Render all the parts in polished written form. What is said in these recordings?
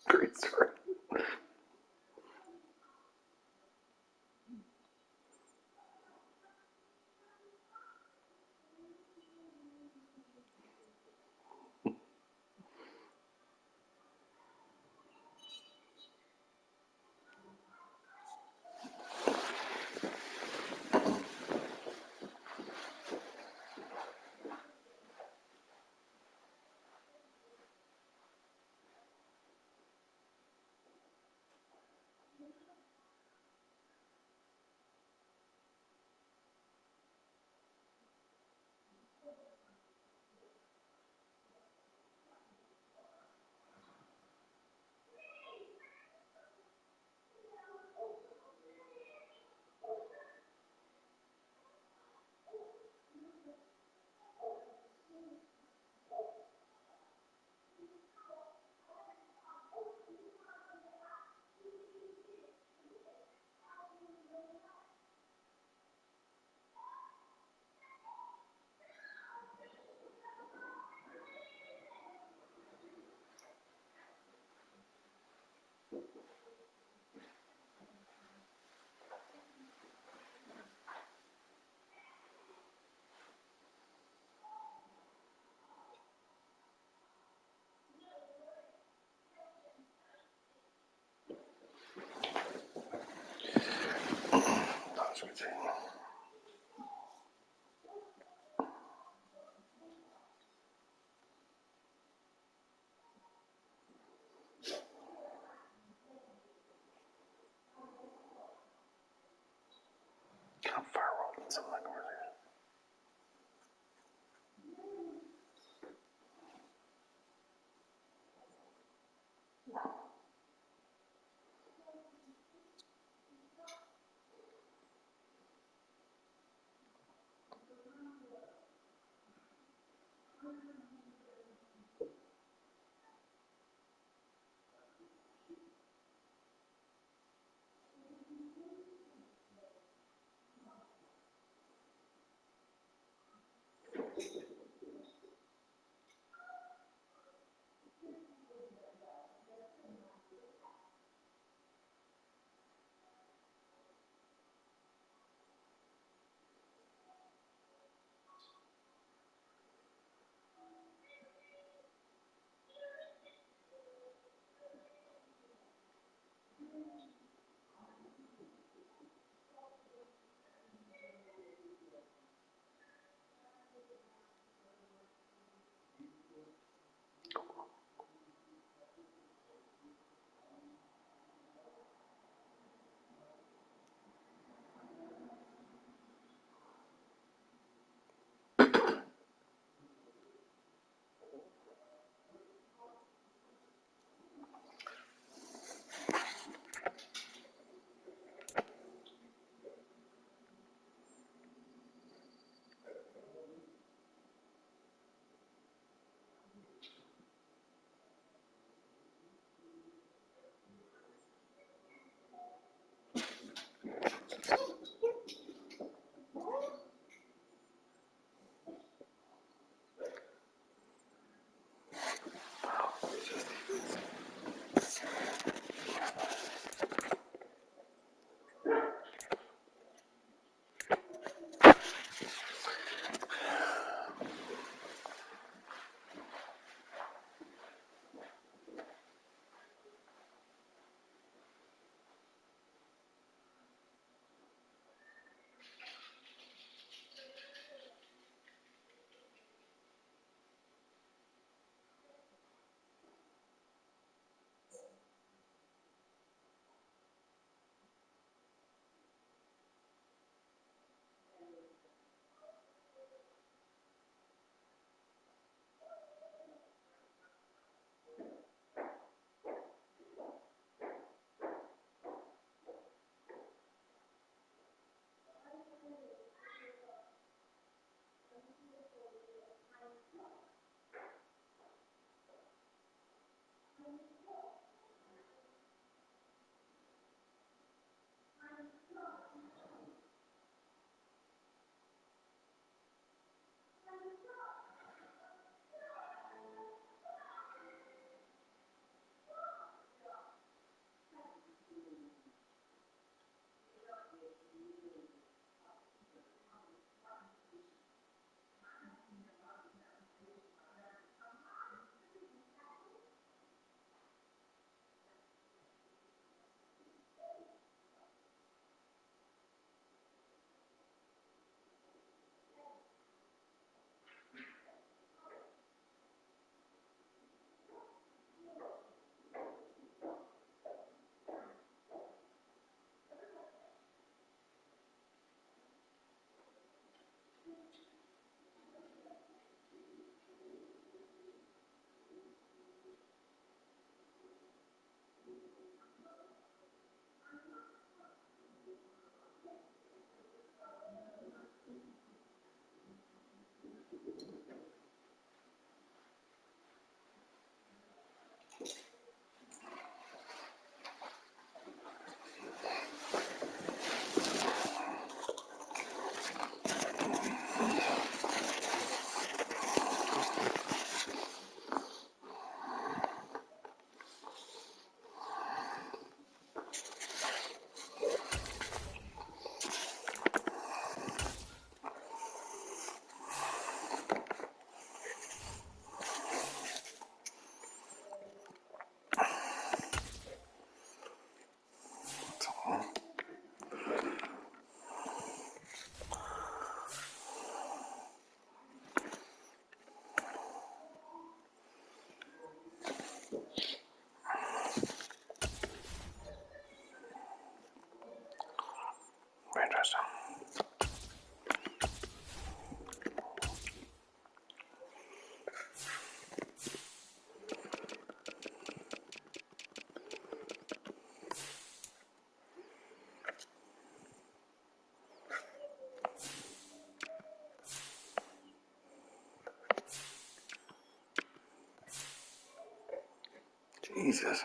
Great story. That's what I'm kind of firewalled in some of that conversation. Jesus.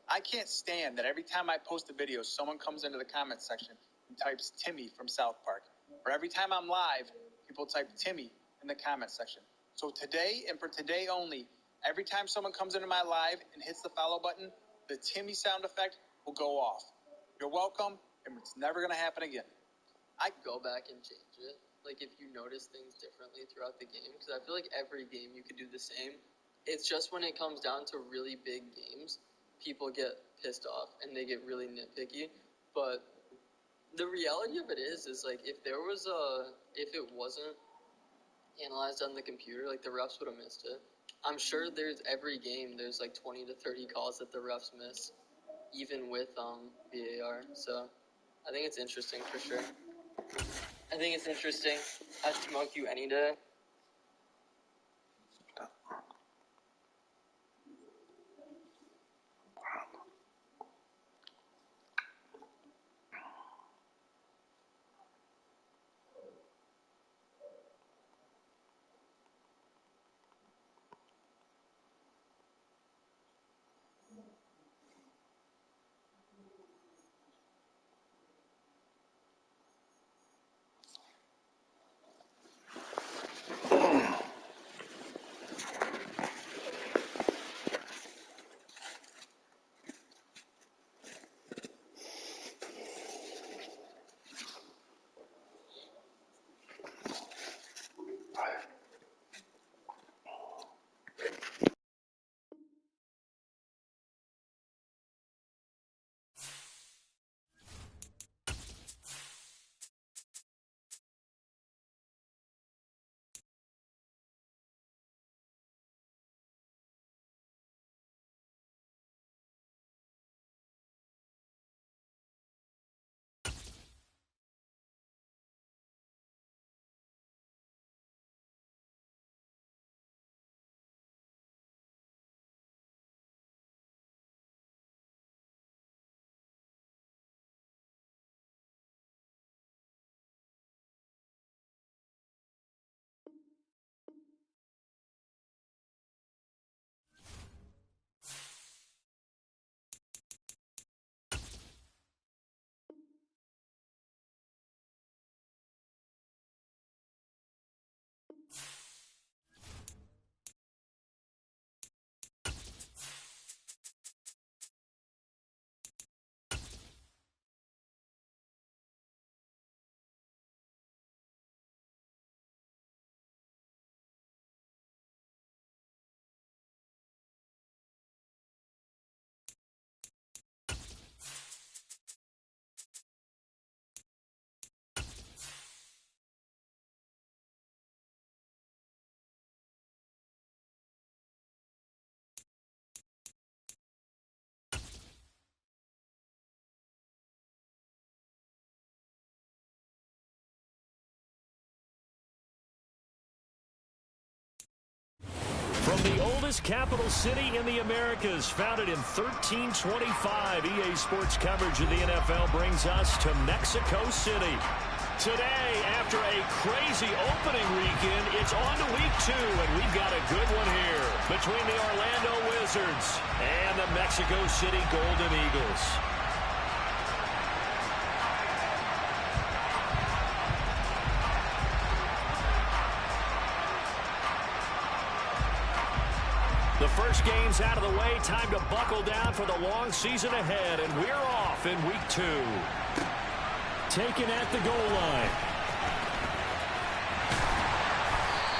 I can't stand that every time I post a video, someone comes into the comment section and types Timmy from South Park. Or every time I'm live, people type Timmy in the comment section. So today, and for today only, every time someone comes into my live and hits the follow button, the Timmy sound effect will go off. You're welcome, and it's never going to happen again. I go back and change it. Like, if you notice things differently throughout the game, because I feel like every game you could do the same. It's just when it comes down to really big games, people get pissed off and they get really nitpicky. But the reality of it is like, if it wasn't analyzed on the computer, like, the refs would have missed it. I'm sure every game there's like 20 to 30 calls that the refs miss, even with VAR. So I think it's interesting for sure. I think it's interesting. I'd smoke you any day. oldest capital city in the Americas, founded in 1325. EA Sports coverage of the NFL brings us to Mexico City. Today, after a crazy opening weekend, it's on to week 2, and we've got a good one here between the Orlando Wizards and the Mexico City Golden Eagles. The first game's out of the way. Time to buckle down for the long season ahead, and we're off in week 2. Taken at the goal line.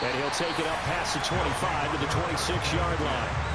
And he'll take it up past the 25 to the 26-yard line.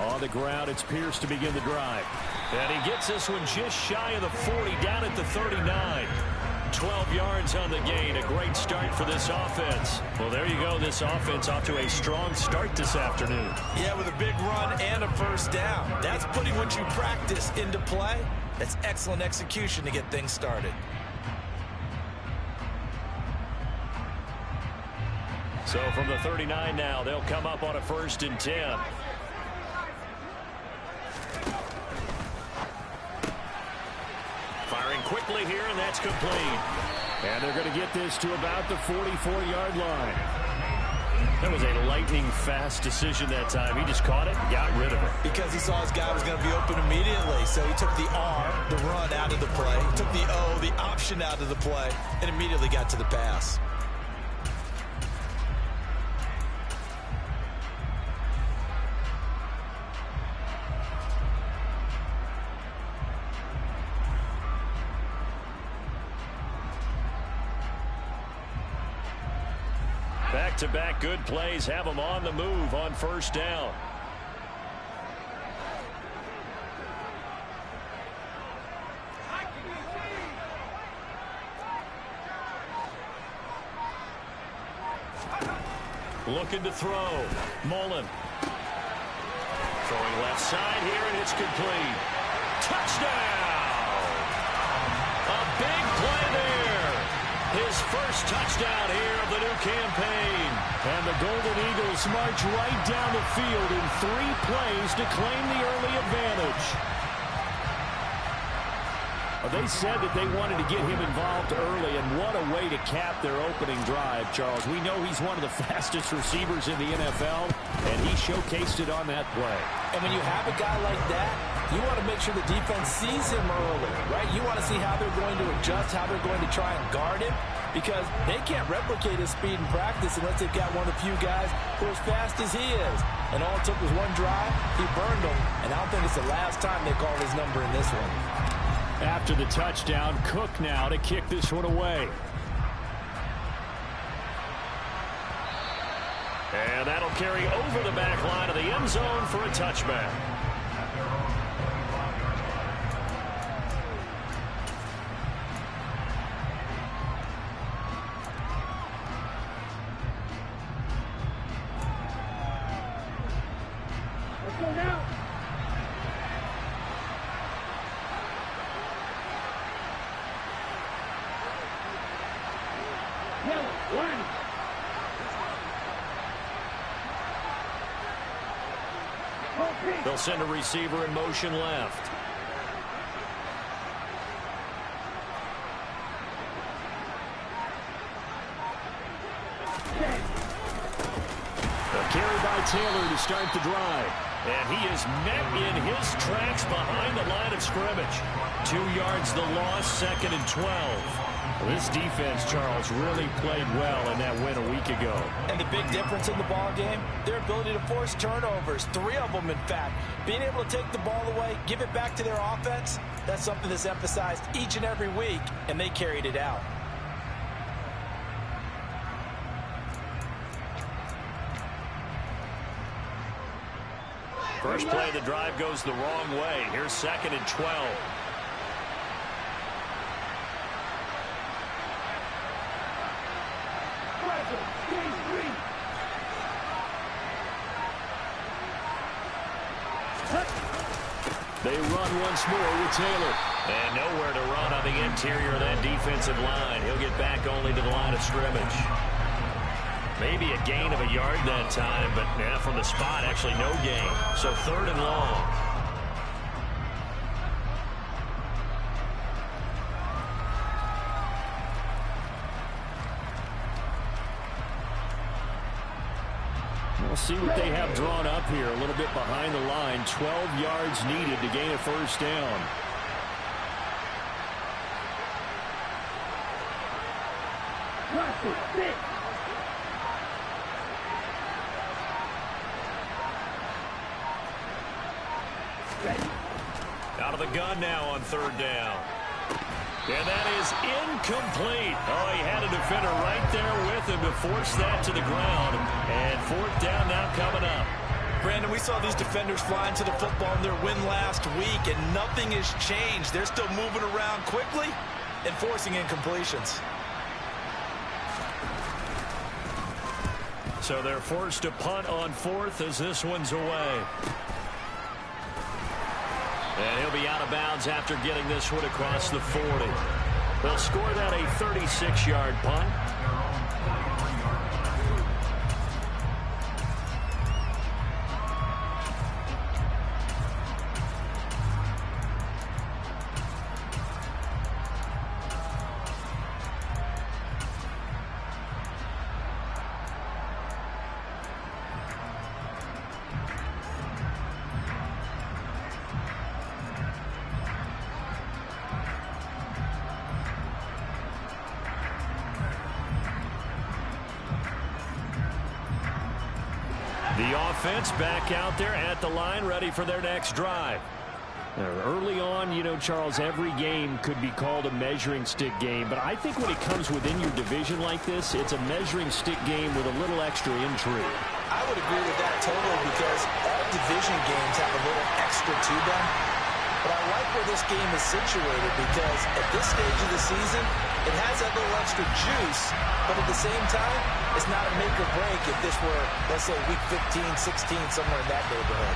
On the ground, it's Pierce to begin the drive. And he gets this one just shy of the 40, down at the 39. 12 yards on the gain. A great start for this offense. Well, there you go. This offense off to a strong start this afternoon. Yeah, with a big run and a first down. That's putting what you practice into play. That's excellent execution to get things started. So from the 39 now, they'll come up on a 1st and 10. Firing quickly here, and that's complete. And they're going to get this to about the 44-yard line. That was a lightning-fast decision that time. He just caught it and got rid of it. Because he saw his guy was going to be open immediately. So he took the R, the run, out of the play. He took the O, the option, out of the play, and immediately got to the pass. Back-to-back good plays have them on the move on 1st down. Looking to throw. Mullen. Throwing left side here, and it's complete. Touchdown! A big play there. His first touchdown here of the new campaign. And the Golden Eagles march right down the field in 3 plays to claim the early advantage. They said that they wanted to get him involved early, and what a way to cap their opening drive, Charles. We know he's one of the fastest receivers in the NFL, and he showcased it on that play. And when you have a guy like that, you want to make sure the defense sees him early, right? You want to see how they're going to adjust, how they're going to try and guard him, because they can't replicate his speed in practice unless they've got one of the few guys who are as fast as he is. And all it took was one drive. He burned them, and I don't think it's the last time they called his number in this one. After the touchdown, Cook now to kick this one away. And that'll carry over the back line of the end zone for a touchback. Let's go now. They'll send a receiver in motion left. A carry by Taylor to start the drive. And he is met in his tracks behind the line of scrimmage. 2 yards the loss, 2nd and 12. Well, this defense, Charles, really played well in that win a week ago. And the big difference in the ball game, their ability to force turnovers, 3 of them, in fact. Being able to take the ball away, give it back to their offense, that's something that's emphasized each and every week, and they carried it out. First play of the drive goes the wrong way. Here's 2nd and 12. They run once more with Taylor. And nowhere to run on the interior of that defensive line. He'll get back only to the line of scrimmage. Maybe a gain of a yard that time, but from the spot, actually no gain. So 3rd and long. We'll see what they have drawn up here. A little bit behind the line. 12 yards needed to gain a first down. Out of the gun now on 3rd down. And that is incomplete. Oh, he had a defender right there with him to force that to the ground. And 4th down now coming up. Brandon, we saw these defenders flying to the football in their win last week, and nothing has changed. They're still moving around quickly and forcing incompletions. So they're forced to punt on 4th as this one's away. And he'll be out of bounds after getting this one across the 40. They'll score that a 36-yard punt. The offense back out there at the line, ready for their next drive. Early on, you know, Charles, every game could be called a measuring stick game, but I think when it comes within your division like this, it's a measuring stick game with a little extra intrigue. I would agree with that totally, because all division games have a little extra to them. But I like where this game is situated, because at this stage of the season, it has that little extra juice, but at the same time, it's not a make or break if this were, let's say, week 15, 16, somewhere in that neighborhood.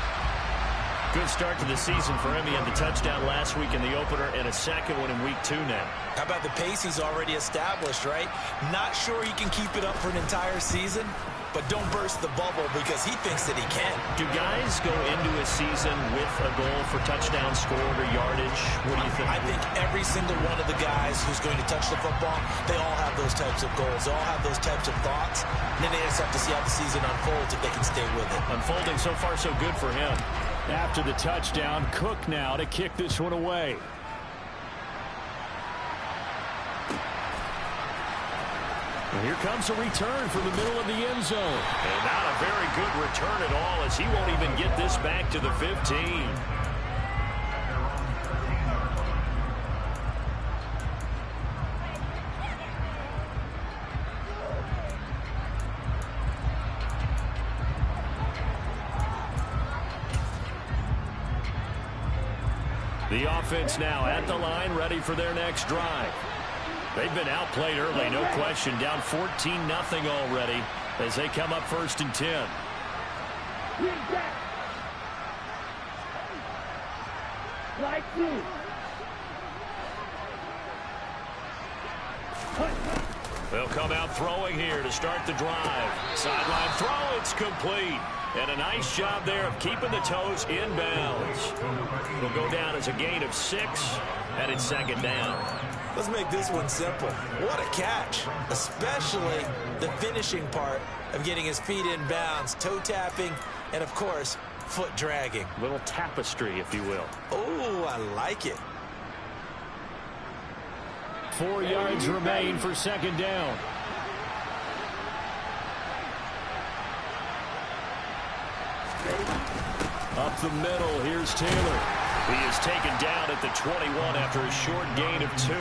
Good start to the season for him. He had the touchdown last week in the opener and a second one in week 2 now. How about the pace he's already established, right? Not sure he can keep it up for an entire season, but don't burst the bubble because he thinks that he can. Do guys go into a season with a goal for touchdown scored or yardage? What do you think? I think every single one of the guys who's going to touch the football, they all have those types of goals. They all have those types of thoughts. And then they just have to see how the season unfolds if they can stay with it. Unfolding so far so good for him. After the touchdown, Cook now to kick this one away. And here comes a return from the middle of the end zone. And not a very good return at all, as he won't even get this back to the 15. The offense now at the line, ready for their next drive. They've been outplayed early, no question. Down 14-0 already as they come up 1st and 10. They'll come out throwing here to start the drive. Sideline throw, it's complete. And a nice job there of keeping the toes inbounds. Will go down as a gain of 6, and it's 2nd down. Let's make this one simple. What a catch, especially the finishing part of getting his feet in bounds, toe tapping, and of course, foot dragging. Little tapestry, if you will. Oh, I like it. 4 yards remain for second down. Up the middle, here's Taylor. He is taken down at the 21 after a short gain of 2.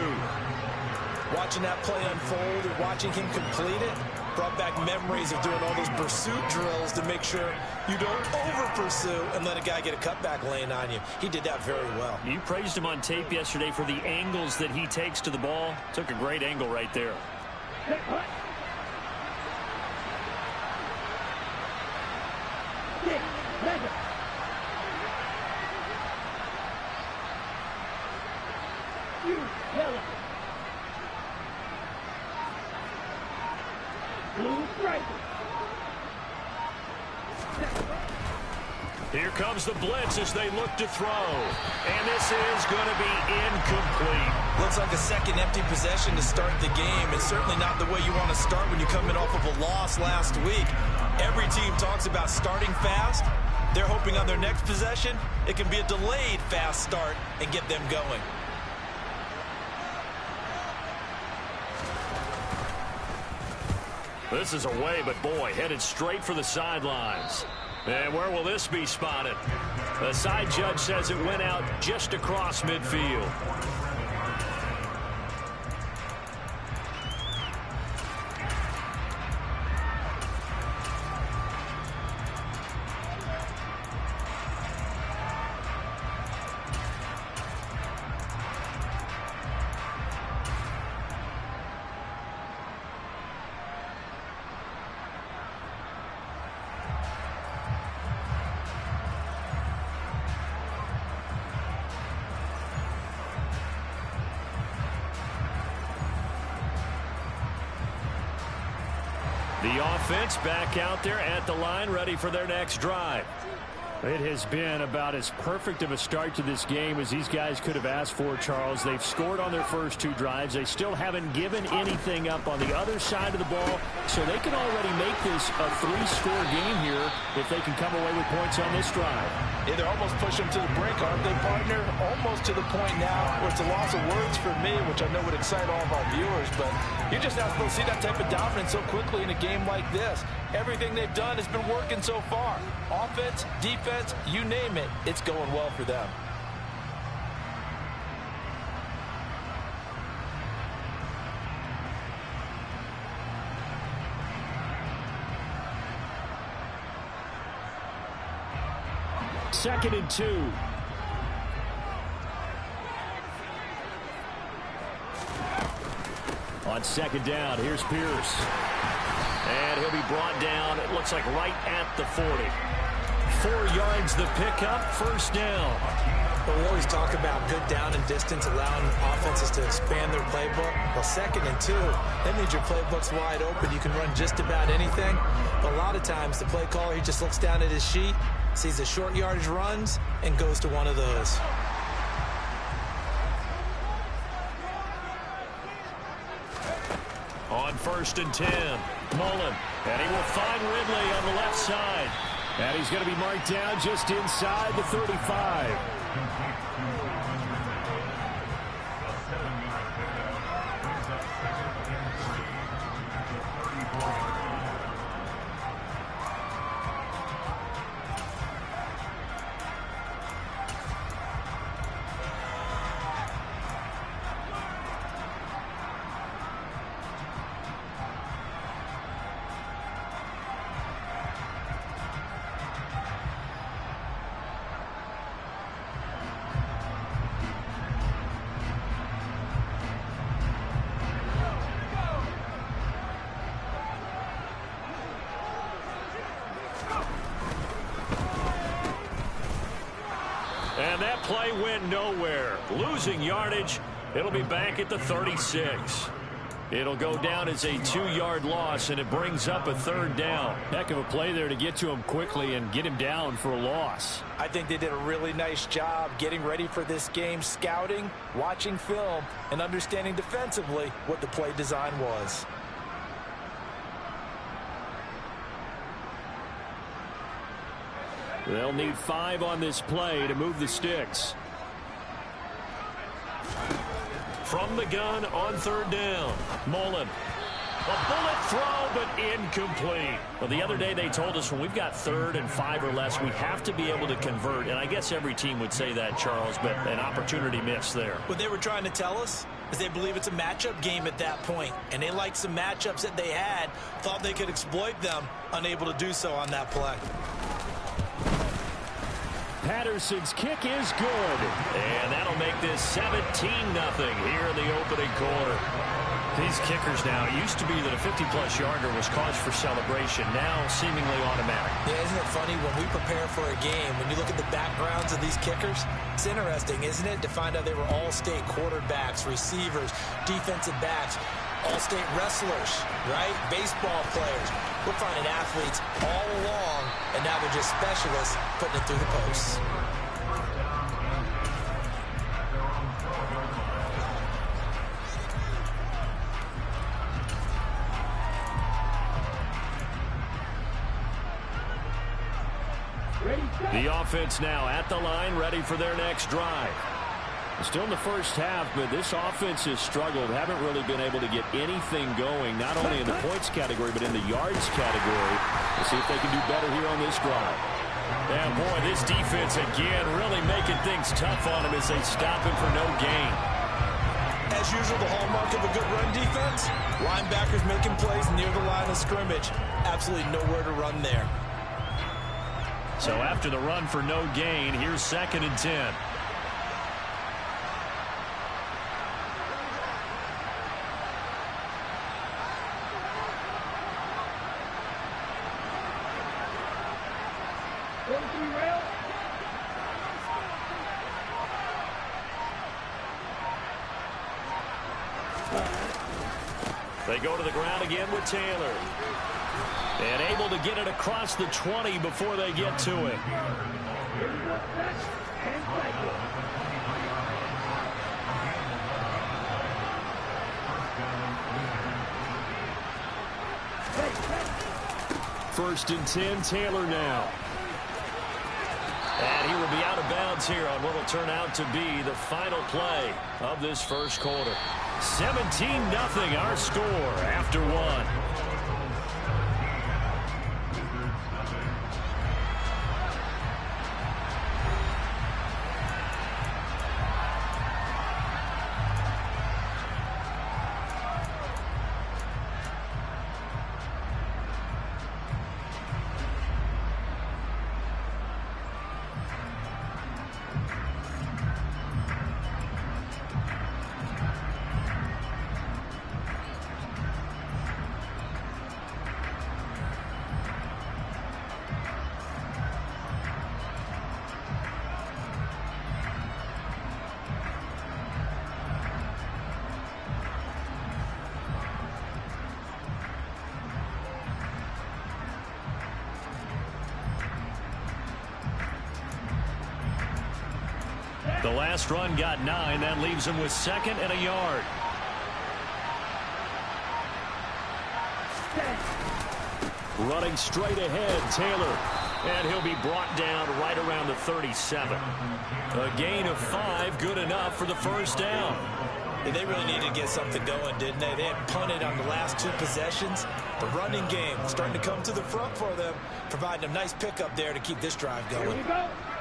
Watching that play unfold and watching him complete it brought back memories of doing all those pursuit drills to make sure you don't over-pursue and let a guy get a cutback lane on you. He did that very well. You praised him on tape yesterday for the angles that he takes to the ball. Took a great angle right there. Here comes the blitz as they look to throw. And this is going to be incomplete. Looks like a second empty possession to start the game. It's certainly not the way you want to start when you're coming off of a loss last week. Every team talks about starting fast. They're hoping on their next possession, it can be a delayed fast start and get them going. This is away, but boy, headed straight for the sidelines. And where will this be spotted? The side judge says it went out just across midfield. The offense back out there at the line, ready for their next drive. It has been about as perfect of a start to this game as these guys could have asked for, Charles. They've scored on their first 2 drives. They still haven't given anything up on the other side of the ball, so they can already make this a 3-score game here if they can come away with points on this drive. Yeah, they're almost pushing them to the brink, aren't they, partner? Almost to the point now where it's a loss of words for me, which I know would excite all of our viewers, but you're just not supposed to see that type of dominance so quickly in a game like this. Everything they've done has been working so far. Offense, defense, you name it, it's going well for them. Second and 2. On second down, here's Pierce. And he'll be brought down, it looks like right at the 40. 4 yards the pickup, first down. But we always talk about good down and distance, allowing offenses to expand their playbook. Well, second and 2, that means your playbook's wide open. You can run just about anything. But a lot of times, the play caller, he just looks down at his sheet, sees the short yardage runs, and goes to one of those. On first and 10, Mullen. And he will find Ridley on the left side. And he's going to be marked down just inside the 35. And that play went nowhere. Losing yardage. It'll be back at the 36. It'll go down as a 2-yard loss, and it brings up a third down. Heck of a play there to get to him quickly and get him down for a loss. I think they did a really nice job getting ready for this game, scouting, watching film, and understanding defensively what the play design was. They'll need 5 on this play to move the sticks. from the gun on third down. Mullen. A bullet throw, but incomplete. Well, the other day they told us when we've got 3rd and 5 or less, we have to be able to convert. And I guess every team would say that, Charles, but an opportunity missed there. What they were trying to tell us is they believe it's a matchup game at that point. And they liked some matchups that they had, thought they could exploit them, unable to do so on that play. Patterson's kick is good. And that'll make this 17-0 here in the opening quarter. These kickers now, it used to be that a 50-plus yarder was cause for celebration, now seemingly automatic. Yeah, isn't it funny when we prepare for a game, when you look at the backgrounds of these kickers, it's interesting, isn't it, to find out they were all-state quarterbacks, receivers, defensive backs, all-state wrestlers, right? Baseball players. We're finding athletes all along, and now they're just specialists putting it through the posts. The offense now at the line, ready for their next drive. Still in the first half, but this offense has struggled. Haven't really been able to get anything going, not only in the points category, but in the yards category. We'll see if they can do better here on this drive. And boy, this defense again really making things tough on him as they stop him for no gain. As usual, the hallmark of a good run defense, linebackers making plays near the line of scrimmage. Absolutely nowhere to run there. So after the run for no gain, here's 2nd and 10. They go to the ground again with Taylor. And able to get it across the 20 before they get to it. First and 10, Taylor now. And he will be out of bounds here on what will turn out to be the final play of this first quarter. 17-0 our score after 1. The last run got 9. That leaves him with 2nd and a yard. Running straight ahead, Taylor. And he'll be brought down right around the 37. A gain of 5, good enough for the first down. They really needed to get something going, didn't they? They had punted on the last 2 possessions. The running game starting to come to the front for them, providing a nice pickup there to keep this drive going.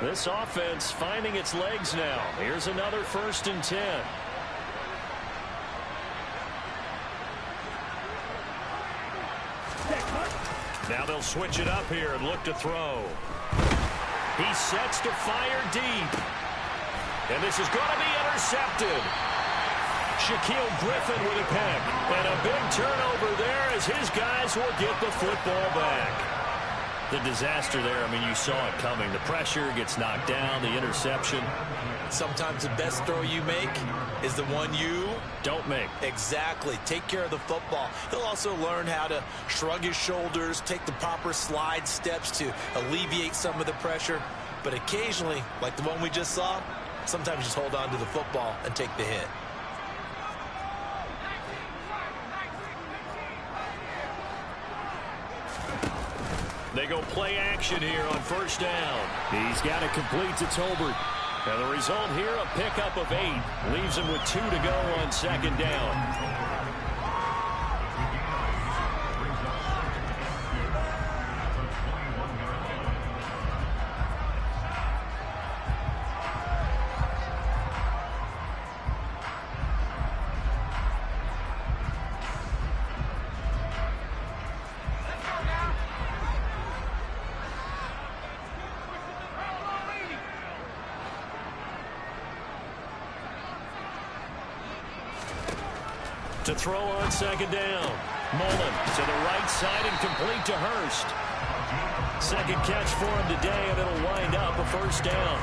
This offense finding its legs now. Here's another 1st and 10. Now they'll switch it up here and look to throw. He sets to fire deep. And this is going to be intercepted. Shaquille Griffin with a pick. And a big turnover there as his guys will get the football back. The disaster there, I mean, you saw it coming. The pressure gets knocked down, the interception. Sometimes the best throw you make is the one you don't make. Exactly. Take care of the football. He'll also learn how to shrug his shoulders, take the proper slide steps to alleviate some of the pressure. But occasionally, like the one we just saw, sometimes just hold on to the football and take the hit. They go play action here on first down. He's got it complete to Tolbert. And the result here, a pickup of 8. Leaves him with 2 to go on 2nd down. To throw on 2nd down. Mullen to the right side and complete to Hurst. 2nd catch for him today, and it'll wind up a 1st down.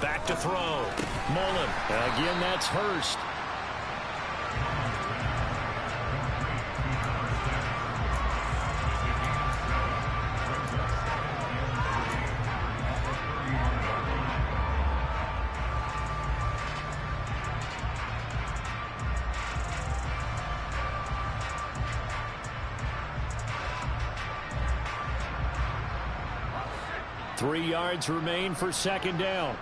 Back to throw. Mullen. Again, that's Hurst. Three yards remain for 2nd down.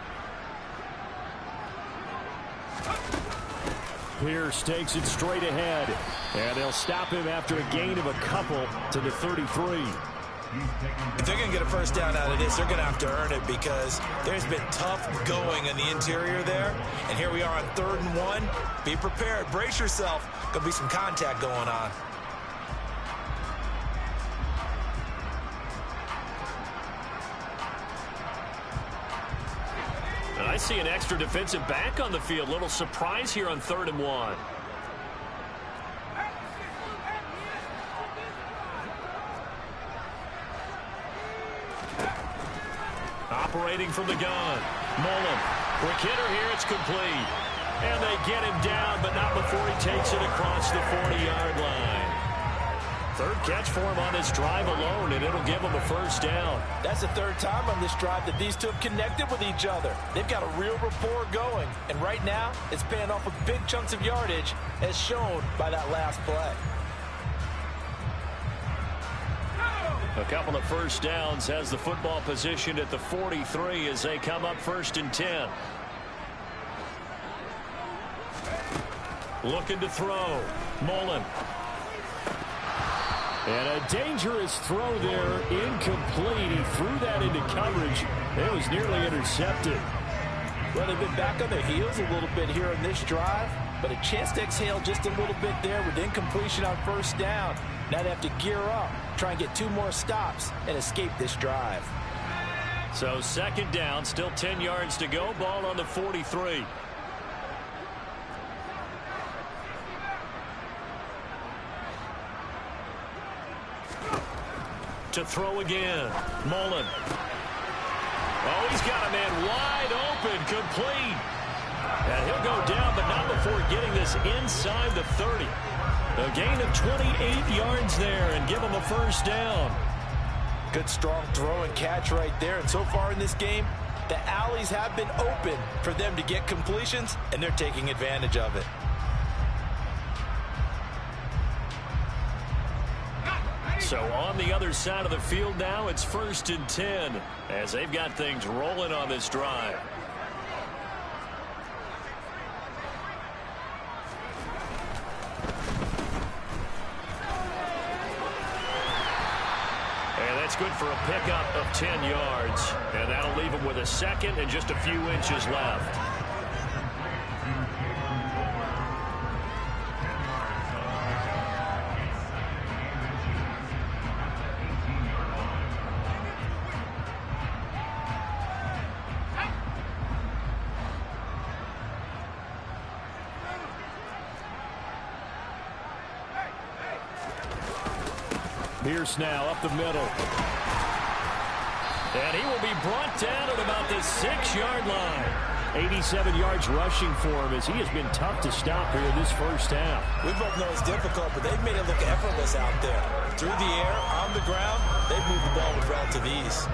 Pierce takes it straight ahead, and they'll stop him after a gain of a couple to the 33. If they're going to get a 1st down out of this, they're going to have to earn it because there's been tough going in the interior there. And here we are on 3rd and 1. Be prepared. Brace yourself. Going to be some contact going on. I see an extra defensive back on the field. Little surprise here on 3rd and 1. Operating from the gun. Mullen. Quick hitter here. It's complete. And they get him down, but not before he takes it across the 40-yard line. 3rd catch for him on this drive alone, and it'll give him a 1st down. That's the 3rd time on this drive that these two have connected with each other. They've got a real rapport going, and right now it's paying off with big chunks of yardage as shown by that last play. A couple of 1st downs has the football position at the 43 as they come up 1st and 10. Looking to throw. Mullen. And a dangerous throw there, incomplete. He threw that into coverage. It was nearly intercepted. Well, they've been back on their heels a little bit here on this drive, but a chance to exhale just a little bit there with incompletion on 1st down. Now they have to gear up, try and get 2 more stops, and escape this drive. So 2nd down, still 10 yards to go. Ball on the 43. To throw again. Mullen. Oh, he's got a man wide open, complete. And he'll go down, but not before getting this inside the 30. A gain of 28 yards there and give him a 1st down. Good strong throw and catch right there. And so far in this game, the alleys have been open for them to get completions, and they're taking advantage of it. So on the other side of the field now, it's 1st and 10 as they've got things rolling on this drive. And that's good for a pickup of 10 yards. And that'll leave him with a 2nd and just a few inches left. Pierce now up the middle. And he will be brought down at about the 6-yard line. 87 yards rushing for him as he has been tough to stop here in this first half. We both know it's difficult, but they've made it look effortless out there. Through the air, on the ground, they've moved the ball with relative ease.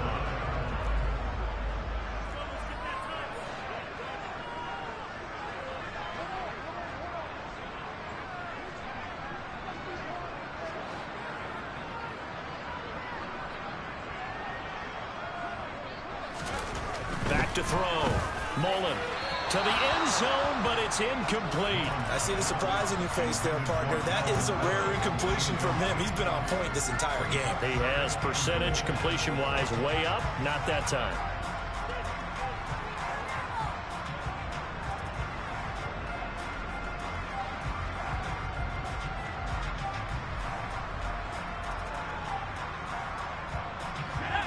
Back to throw. Mullen to the end zone, but it's incomplete. I see the surprise in your face there, partner. That is a rare incompletion from him. He's been on point this entire game. He has percentage completion-wise way up, not that time.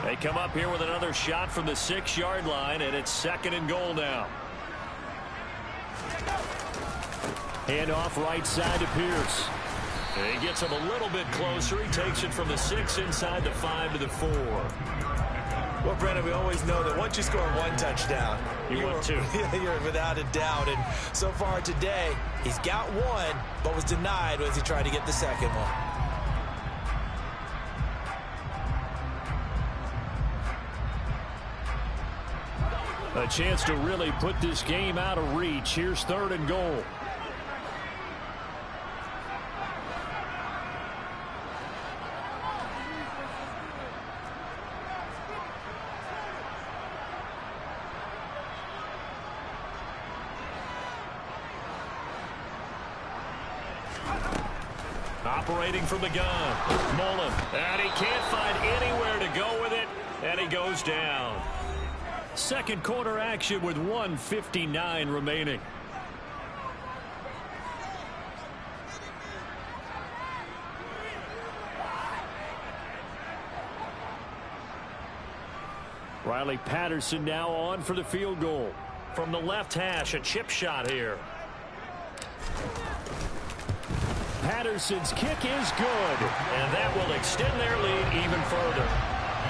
They come up here with another shot from the 6-yard line, and it's 2nd and goal now. Hand off right side to Pierce. He gets him a little bit closer. He takes it from the 6 inside the 5 to the 4. Well, Brandon, we always know that once you score one touchdown, want two. You're without a doubt. And so far today, he's got one, but was denied as he tried to get the second one. A chance to really put this game out of reach. Here's 3rd and goal. Operating from the gun. Mullen. And he can't find anywhere to go with it. And he goes down. Second quarter action with 1:59 remaining. Riley Patterson now on for the field goal. From the left hash, a chip shot here. Patterson's kick is good, and that will extend their lead even further.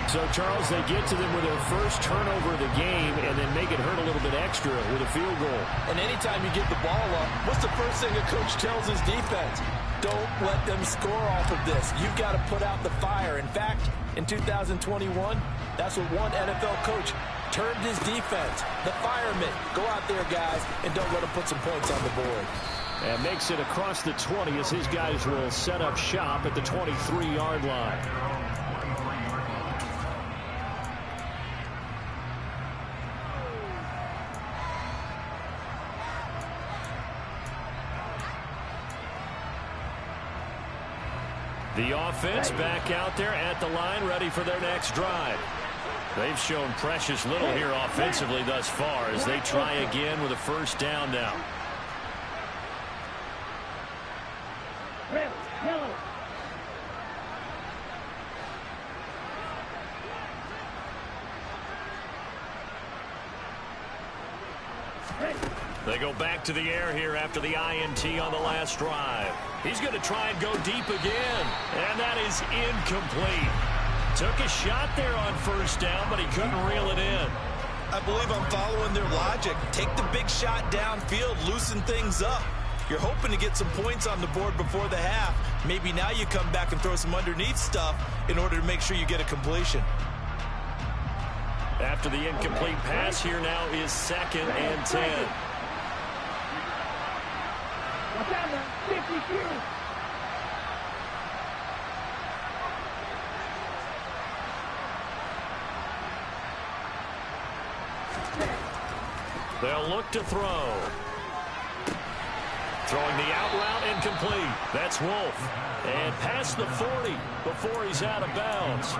So, Charles, they get to them with their first turnover of the game and then make it hurt a little bit extra with a field goal. And anytime you get the ball up, what's the first thing a coach tells his defense? Don't let them score off of this. You've got to put out the fire. In fact, in 2021, that's what one NFL coach termed his defense. The firemen. Go out there, guys, and don't let them put some points on the board. And makes it across the 20 as his guys will set up shop at the 23-yard line. The offense back out there at the line, ready for their next drive. They've shown precious little here offensively thus far as they try again with a first down now. They go back to the air here after the INT on the last drive. He's going to try and go deep again, and that is incomplete. Took a shot there on first down, but he couldn't reel it in. I believe I'm following their logic. Take the big shot downfield, loosen things up. You're hoping to get some points on the board before the half. Maybe now you come back and throw some underneath stuff in order to make sure you get a completion. After the incomplete pass, here now is 2nd and 10. They'll look to throw. Throwing the out route incomplete. That's Wolf. And past the 40 before he's out of bounds.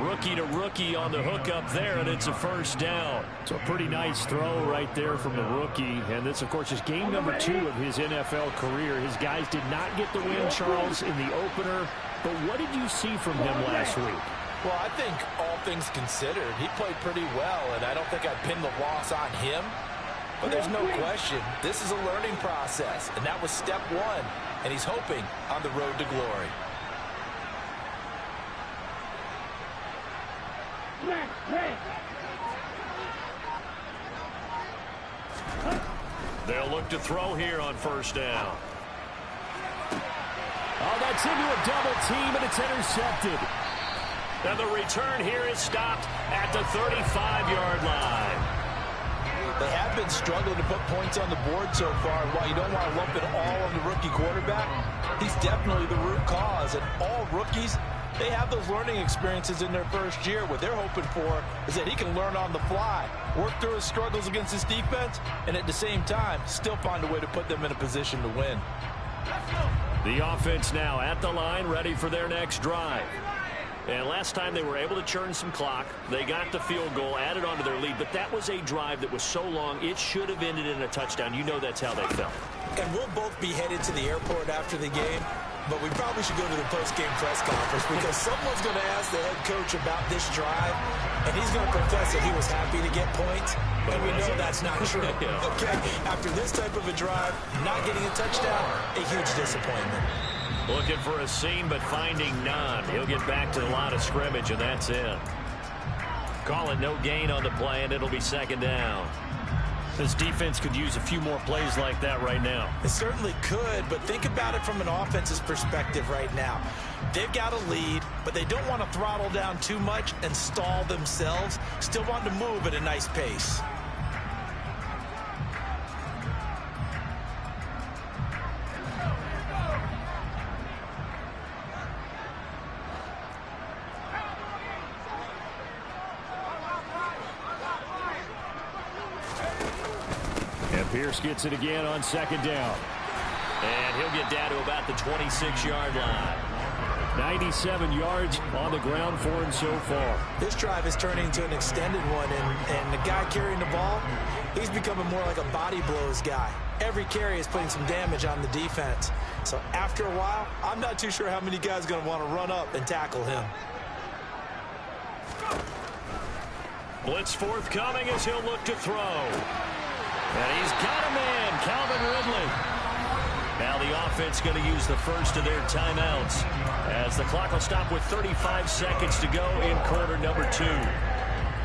Rookie to rookie on the hookup there, and it's a first down. So a pretty nice throw right there from the rookie. And this, of course, is game number 2 of his NFL career. His guys did not get the win, Charles, in the opener. But what did you see from him last week? Well, I think all things considered, he played pretty well, and I don't think I'd pin the loss on him. But there's no question, this is a learning process, and that was step 1, and he's hoping on the road to glory. They'll look to throw here on first down. Oh, that's into a double team, and it's intercepted. And the return here is stopped at the 35-yard line. They have been struggling to put points on the board so far. And while you don't want to lump it all on the rookie quarterback, he's definitely the root cause. And all rookies, they have those learning experiences in their first year. What they're hoping for is that he can learn on the fly, work through his struggles against his defense, and at the same time, still find a way to put them in a position to win. The offense now at the line, ready for their next drive. And last time they were able to churn some clock. They got the field goal, added on to their lead, but that was a drive that was so long, it should have ended in a touchdown. You know that's how they felt. And we'll both be headed to the airport after the game, but we probably should go to the post-game press conference because someone's going to ask the head coach about this drive, and he's going to profess that he was happy to get points, and we know that's not true. Okay, after this type of a drive, not getting a touchdown, a huge disappointment. Looking for a seam, but finding none. He'll get back to the line of scrimmage, and that's it. Call it no gain on the play, and it'll be second down. This defense could use a few more plays like that right now. It certainly could, but think about it from an offense's perspective right now. They've got a lead, but they don't want to throttle down too much and stall themselves. Still want to move at a nice pace. Pierce gets it again on second down. And he'll get down to about the 26-yard line. 97 yards on the ground for him so far. This drive is turning into an extended one, and the guy carrying the ball, he's becoming more like a body blows guy. Every carry is putting some damage on the defense. So after a while, I'm not too sure how many guys are going to want to run up and tackle him. Blitz forthcoming as he'll look to throw. And he's got a man, Calvin Ridley. Now the offense going to use the first of their timeouts as the clock will stop with 35 seconds to go in quarter number 2.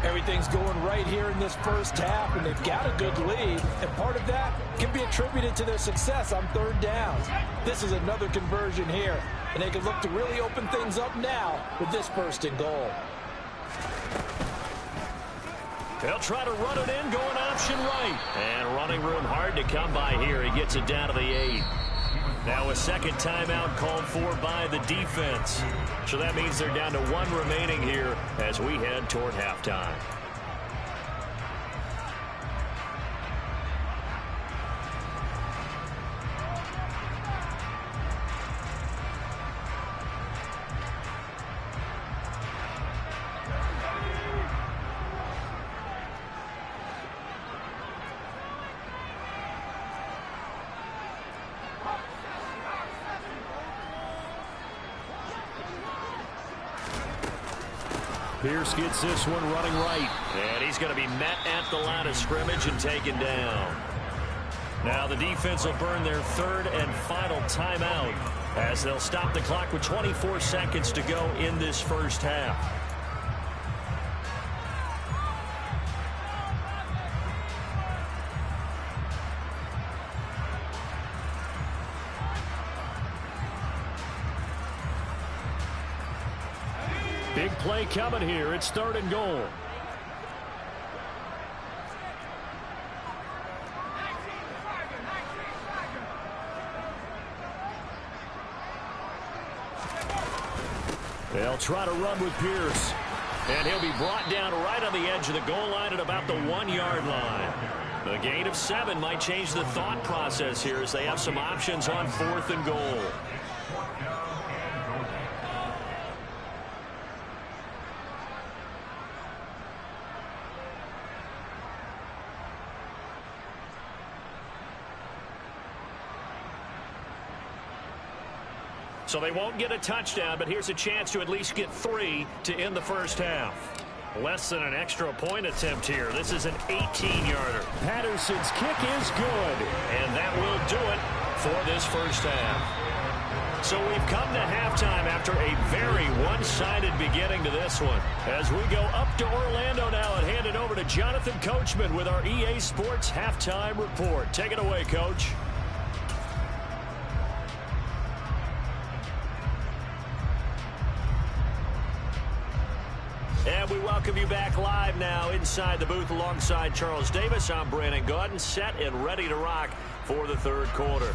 Everything's going right here in this first half, and they've got a good lead. And part of that can be attributed to their success on third downs. This is another conversion here, and they can look to really open things up now with this first and goal. They'll try to run it in, going option right. And running room hard to come by here. He gets it down to the 8. Now a second timeout called for by the defense. So that means they're down to 1 remaining here as we head toward halftime. Pierce gets this one running right. And he's going to be met at the line of scrimmage and taken down. Now the defense will burn their third and final timeout as they'll stop the clock with 24 seconds to go in this first half. Big play coming here. It's third and goal. They'll try to run with Pierce. And he'll be brought down right on the edge of the goal line at about the 1-yard line. The gain of 7 might change the thought process here as they have some options on fourth and goal. So they won't get a touchdown, but here's a chance to at least get 3 to end the first half. Less than an extra point attempt here. This is an 18-yarder. Patterson's kick is good. And that will do it for this first half. So we've come to halftime after a very one-sided beginning to this one. As we go up to Orlando now and hand it over to Jonathan Coachman with our EA Sports Halftime Report. Take it away, Coach. And we welcome you back live now inside the booth alongside Charles Davis. I'm Brandon Gaudin, set and ready to rock for the third quarter.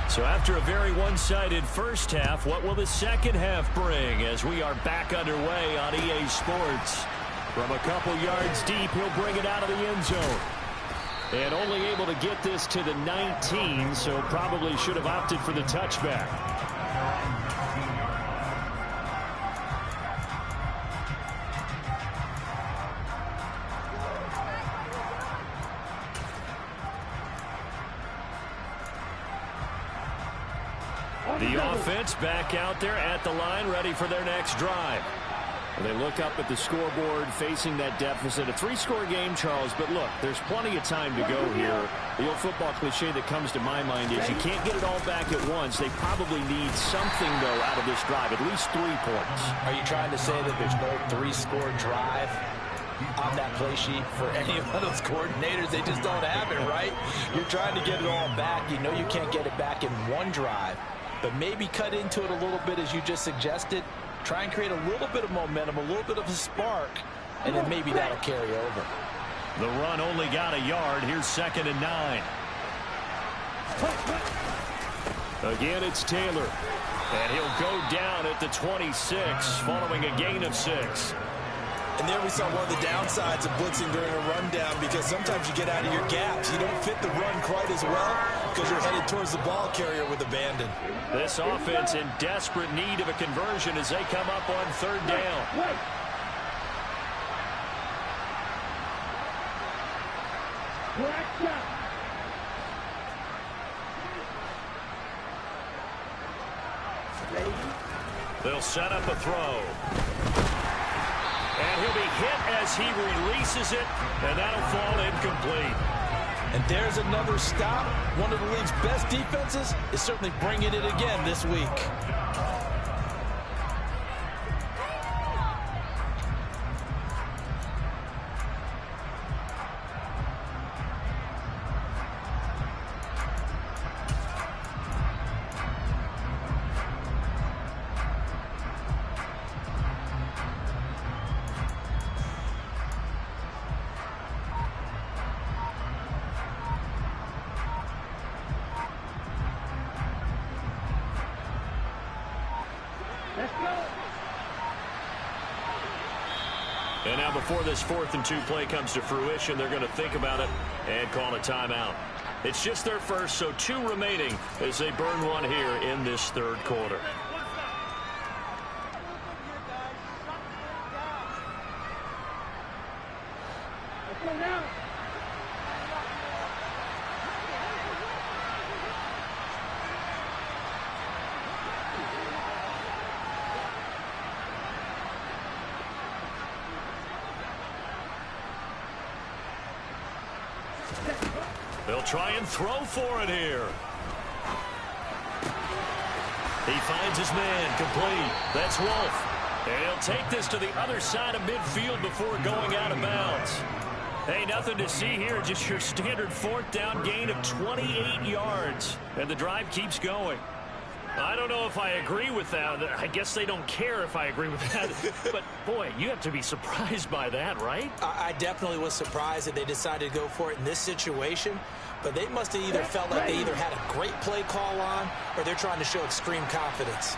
So after a very one-sided first half, what will the second half bring as we are back underway on EA Sports? From a couple yards deep, he'll bring it out of the end zone. And only able to get this to the 19, so probably should have opted for the touchback. The offense back out there at the line, ready for their next drive. And they look up at the scoreboard, facing that deficit. A three-score game, Charles, but look, there's plenty of time to go here. The old football cliche that comes to my mind is you can't get it all back at once. They probably need something, though, out of this drive, at least 3 points. Are you trying to say that there's no three-score drive on that play sheet for any of those coordinators? They just don't have it, right? You're trying to get it all back. You know you can't get it back in one drive. But maybe cut into it a little bit, as you just suggested. Try and create a little bit of momentum, a little bit of a spark, and then maybe that'll carry over. The run only got a yard. Here's 2nd and 9. Again, it's Taylor. And he'll go down at the 26, following a gain of 6. And there we saw one of the downsides of blitzing during a rundown, because sometimes you get out of your gaps. You don't fit the run quite as well because you're headed towards the ball carrier with abandon. This offense in desperate need of a conversion as they come up on 3rd down. They'll set up a throw. And he'll be hit as he releases it, and that'll fall incomplete. And there's another stop. One of the league's best defenses is certainly bringing it again this week. And now before this 4th and 2 play comes to fruition, they're going to think about it and call a timeout. It's just their first, so 2 remaining as they burn one here in this 3rd quarter. They'll try and throw for it here. He finds his man, complete. That's Wolf. And he'll take this to the other side of midfield before going out of bounds. Hey, nothing to see here, just your standard 4th down gain of 28 yards. And the drive keeps going. I don't know if I agree with that. I guess they don't care if I agree with that. But, boy, you have to be surprised by that, right? I definitely was surprised that they decided to go for it in this situation. But they must have either felt like they either had a great play call on or they're trying to show extreme confidence.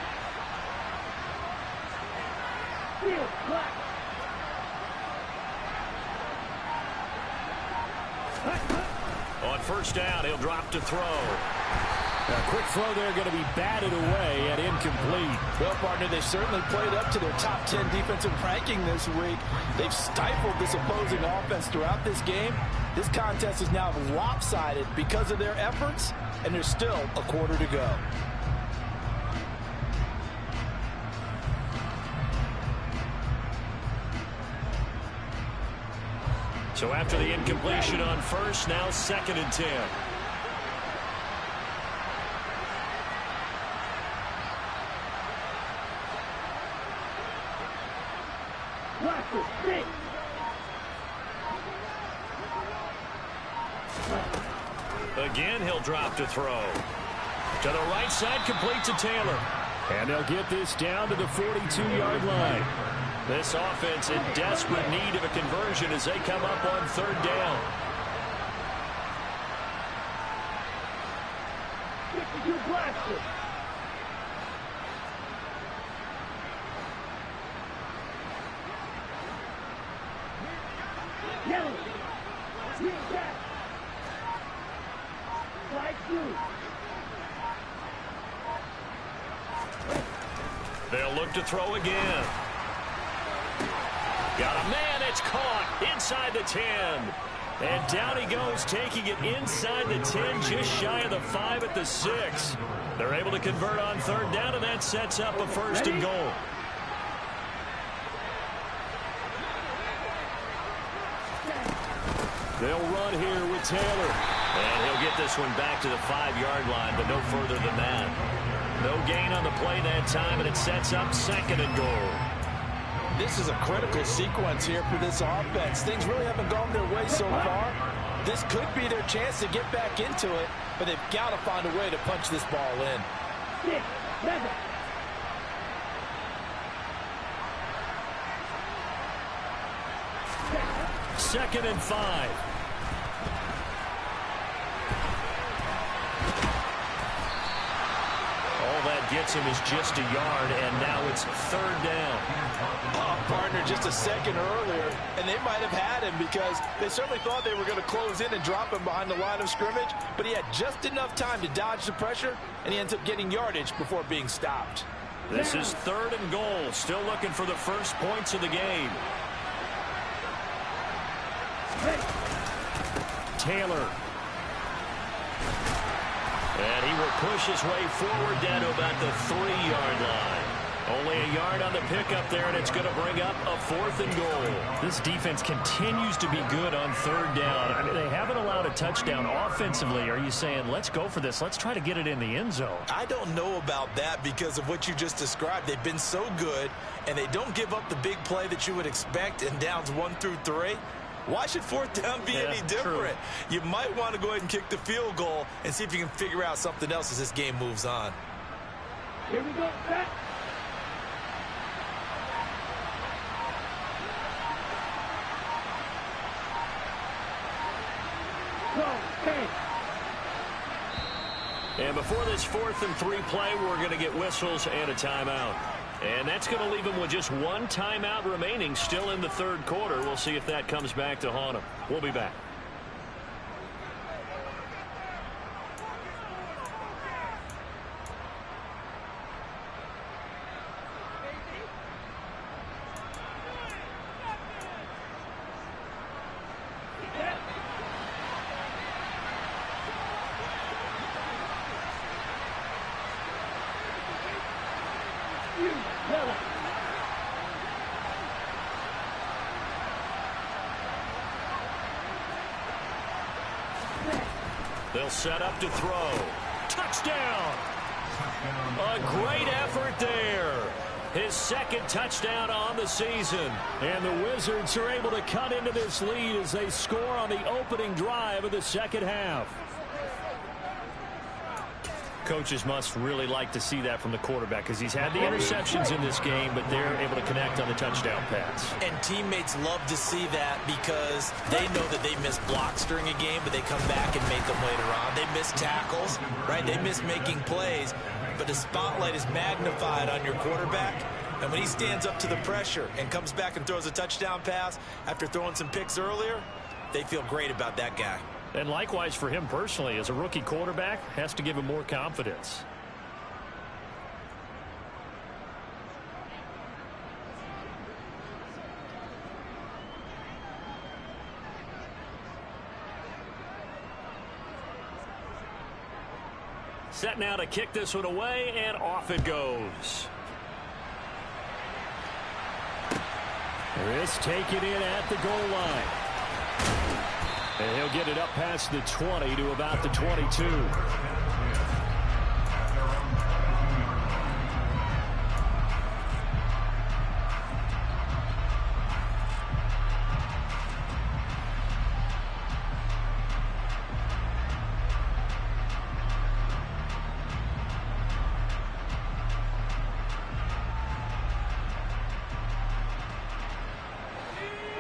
On 1st down, he'll drop to throw. A quick throw there going to be batted away and incomplete. Well, partner, they've certainly played up to their top 10 defensive ranking this week. They've stifled this opposing offense throughout this game. This contest is now lopsided because of their efforts, and there's still a quarter to go. So after the incompletion on first, now 2nd and 10. Again, he'll drop to throw. To the right side, complete to Taylor. And they'll get this down to the 42-yard line. This offense in desperate need of a conversion as they come up on 3rd down. They'll look to throw again. Got a man, it's caught inside the 10. And down he goes, taking it inside the 10, just shy of the 5 at the 6. They're able to convert on 3rd down, and that sets up a 1st and goal. They'll run here with Taylor. And he'll get this one back to the 5-yard line, but no further than that. No gain on the play that time, and it sets up 2nd and goal. This is a critical sequence here for this offense. Things really haven't gone their way so far. This could be their chance to get back into it, but they've got to find a way to punch this ball in. 6, 7. Second and 5. All that gets him is just a yard, and now it's 3rd down. Oh, partner, just a second earlier, and they might have had him because they certainly thought they were going to close in and drop him behind the line of scrimmage, but he had just enough time to dodge the pressure, and he ends up getting yardage before being stopped. This is 3rd and goal, still looking for the first points of the game. Taylor. And he will push his way forward down to about the 3-yard line. Only a yard on the pickup there, and it's going to bring up a 4th and goal. This defense continues to be good on 3rd down. I mean, they haven't allowed a touchdown offensively. Are you saying, let's go for this, let's try to get it in the end zone? I don't know about that because of what you just described. They've been so good, and they don't give up the big play that you would expect in downs 1 through 3. Why should 4th down be any different? True. You might want to go ahead and kick the field goal and see if you can figure out something else as this game moves on. Here we go, set. And before this 4th and 3 play, we're going to get whistles and a timeout. And that's going to leave them with just one timeout remaining still in the 3rd quarter. We'll see if that comes back to haunt them. We'll be back. They'll set up to throw. Touchdown! A great effort there. His 2nd touchdown on the season. And the Wizards are able to cut into this lead as they score on the opening drive of the 2nd half. Coaches must really like to see that from the quarterback because he's had the interceptions in this game, but they're able to connect on the touchdown pass. And teammates love to see that because they know that they miss blocks during a game, but they come back and make them later on. They miss tackles, right? They miss making plays, but the spotlight is magnified on your quarterback. And when he stands up to the pressure and comes back and throws a touchdown pass after throwing some picks earlier, they feel great about that guy. And likewise for him personally, as a rookie quarterback, has to give him more confidence. Set now to kick this one away, and off it goes. Chris taking it at the goal line. And he'll get it up past the 20 to about the 22.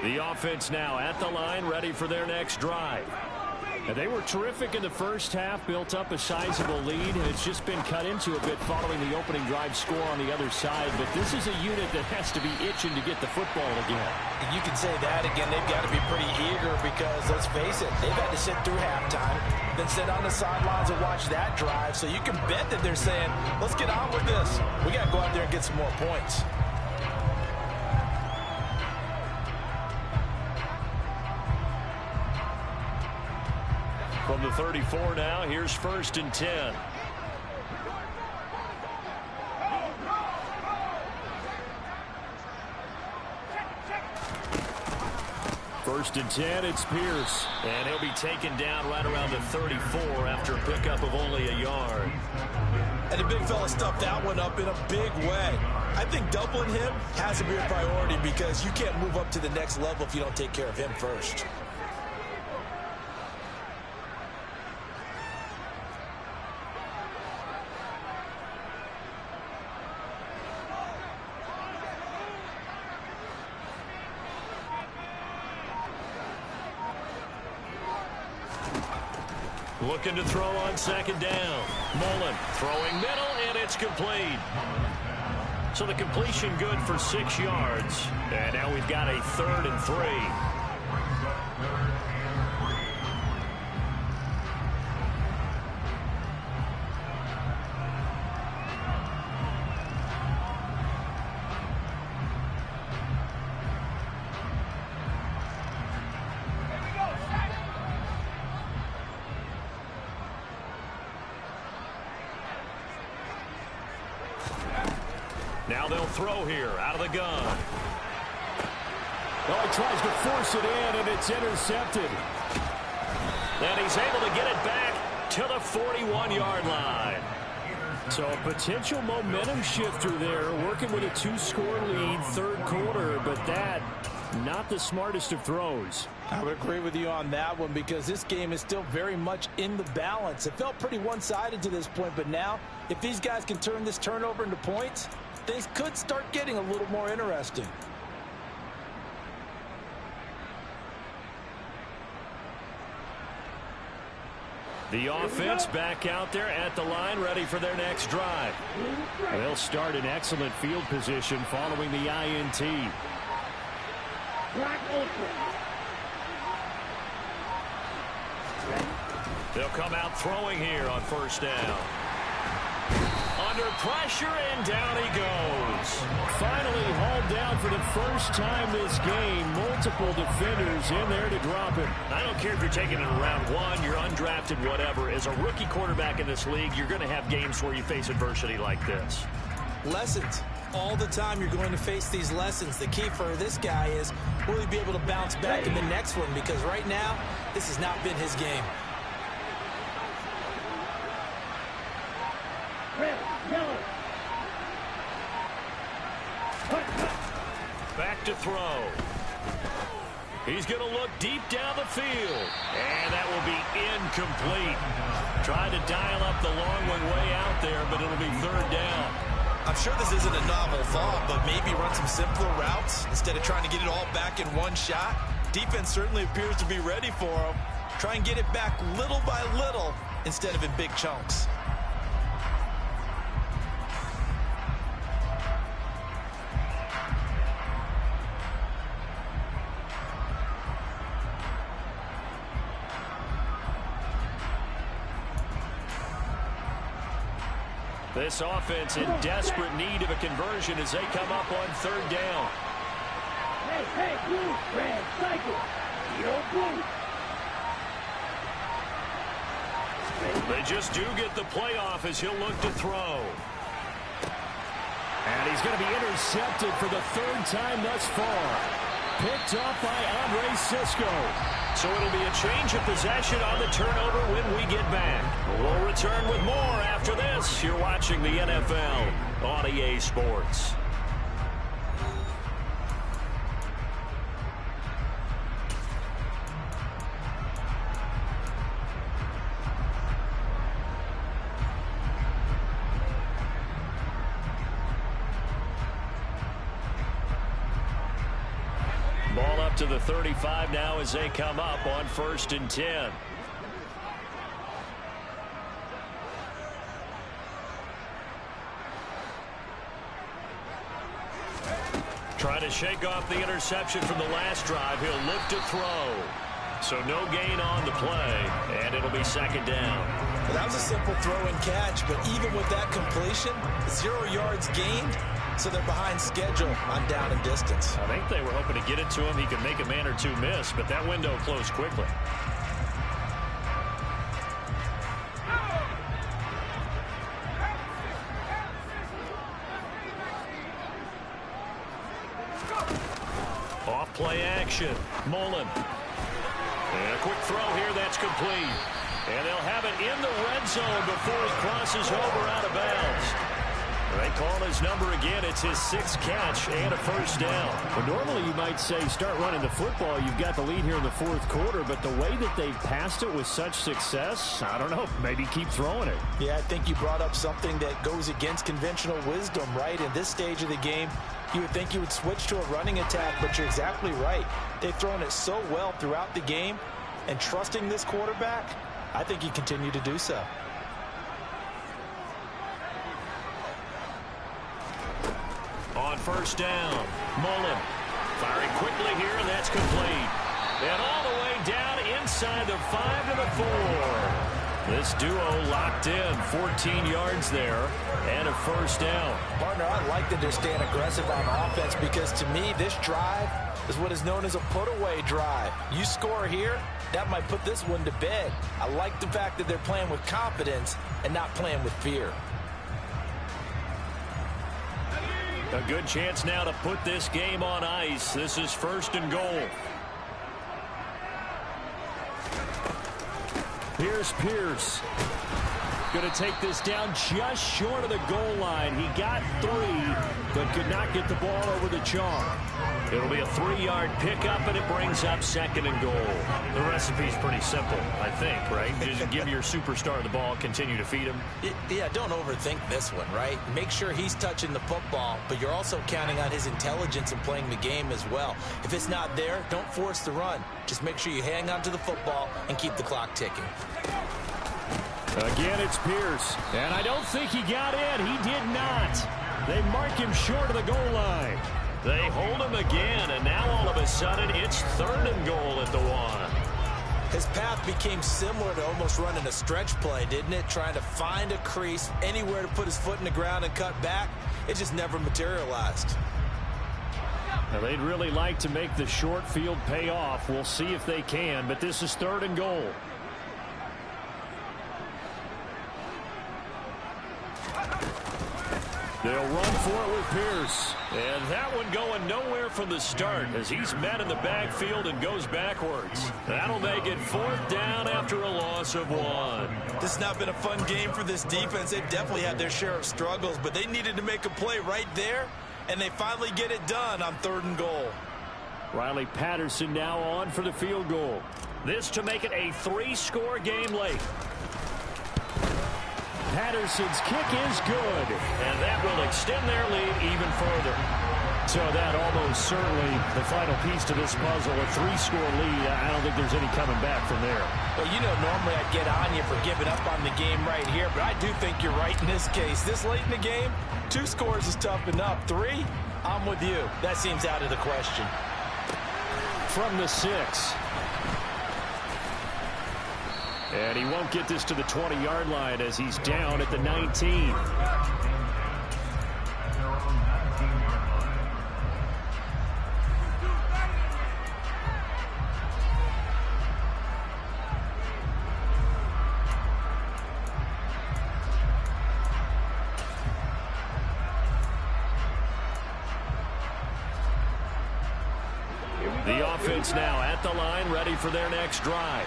The offense now at the line, ready for their next drive. And they were terrific in the first half, built up a sizable lead, and it's just been cut into a bit following the opening drive score on the other side. But this is a unit that has to be itching to get the football again. You can say that again. They've got to be pretty eager because, let's face it, they've had to sit through halftime, then sit on the sidelines and watch that drive. So you can bet that they're saying, let's get on with this. We got to go out there and get some more points. From the 34 now, here's 1st and 10. First and 10, it's Pierce. And he'll be taken down right around the 34 after a pickup of only a yard. And the big fella stuffed that one up in a big way. I think doubling him has to be a priority because you can't move up to the next level if you don't take care of him first. Looking to throw on 2nd down. Mullen throwing middle, and it's complete. So the completion good for 6 yards. And now we've got a 3rd and 3. Now they'll throw here out of the gun. Oh, he tries to force it in, and it's intercepted. And he's able to get it back to the 41-yard line. So a potential momentum shifter there, working with a 2-score lead, 3rd quarter, but that, not the smartest of throws. I would agree with you on that one because this game is still very much in the balance. It felt pretty one-sided to this point, but now if these guys can turn this turnover into points, things could start getting a little more interesting. The offense back out there at the line, ready for their next drive. They'll start in excellent field position following the INT. They'll come out throwing here on 1st down. Under pressure, and down he goes. Finally hauled down for the first time this game. Multiple defenders in there to drop him. I don't care if you're taking it in round 1, you're undrafted, whatever. As a rookie quarterback in this league, you're going to have games where you face adversity like this. Lessons. All the time you're going to face these lessons. The key for this guy is will he be able to bounce back in the next one, because right now, this has not been his game. Back to throw. He's going to look deep down the field. And that will be incomplete. Tried to dial up the long one way out there, but it'll be 3rd down. I'm sure this isn't a novel thought, but maybe run some simpler routes instead of trying to get it all back in one shot. Defense certainly appears to be ready for him. Try and get it back little by little instead of in big chunks. This offense in desperate need of a conversion as they come up on third down. Hey, blue, red, cycle. Yo, blue. They just do get the playoff as he'll look to throw. And he's going to be intercepted for the third time thus far. Picked off by Andre Cisco. So it'll be a change of possession on the turnover when we get back. We'll return with more after this. You're watching the NFL on EA Sports. Ball up to the 35 now as they come up on 1st and 10. Trying to shake off the interception from the last drive. He'll look to throw. So no gain on the play, and it'll be 2nd down. Well, that was a simple throw and catch, but even with that completion, 0 yards gained, so they're behind schedule on down and distance. I think they were hoping to get it to him. He could make a man or two miss, but that window closed quickly. Off play action. Mullen. And a quick throw here that's complete. And they'll have it in the red zone before it crosses over out of bounds. They call his number again. It's his 6th catch and a 1st down. Well, normally you might say start running the football. You've got the lead here in the 4th quarter, but the way that they passed it with such success, I don't know, maybe keep throwing it. Yeah, I think you brought up something that goes against conventional wisdom, right? In this stage of the game, you would think you would switch to a running attack, but you're exactly right. They've thrown it so well throughout the game, and trusting this quarterback, I think you continue to do so. On 1st down, Mullen firing quickly here, and that's complete. And all the way down inside the 5 to the 4. This duo locked in, 14 yards there, and a 1st down. Partner, I like that they're staying aggressive on offense because to me, this drive is what is known as a put-away drive. You score here, that might put this one to bed. I like the fact that they're playing with confidence and not playing with fear. A good chance now to put this game on ice. This is 1st and goal. Here's Pierce. Going to take this down just short of the goal line. He got 3, but could not get the ball over the chalk. It'll be a 3-yard pickup, and it brings up 2nd and goal. The recipe's pretty simple, I think, right? Just give your superstar the ball, continue to feed him. Yeah, don't overthink this one, right? Make sure he's touching the football, but you're also counting on his intelligence in playing the game as well. If it's not there, don't force the run. Just make sure you hang on to the football and keep the clock ticking. Again, it's Pierce. And I don't think he got in. He did not. They mark him short of the goal line. They hold him again, and now all of a sudden it's 3rd and goal at the 1. His path became similar to almost running a stretch play, didn't it? Trying to find a crease, anywhere to put his foot in the ground and cut back. It just never materialized. Now, they'd really like to make the short field pay off. We'll see if they can, but this is 3rd and goal. They'll run for it with Pierce. And that one going nowhere from the start as he's met in the backfield and goes backwards. That'll make it 4th down after a loss of 1. This has not been a fun game for this defense. They've definitely had their share of struggles, but they needed to make a play right there, and they finally get it done on 3rd and goal. Riley Patterson now on for the field goal. This to make it a 3-score game late. Patterson's kick is good. And that will extend their lead even further. So that almost certainly the final piece to this puzzle, a 3-score lead. I don't think there's any coming back from there. Well, you know, normally I'd get on you for giving up on the game right here, but I do think you're right in this case. This late in the game, 2 scores is tough enough. 3, I'm with you. That seems out of the question. From the 6. And he won't get this to the 20-yard line as he's down at the 19. The offense now at the line, ready for their next drive.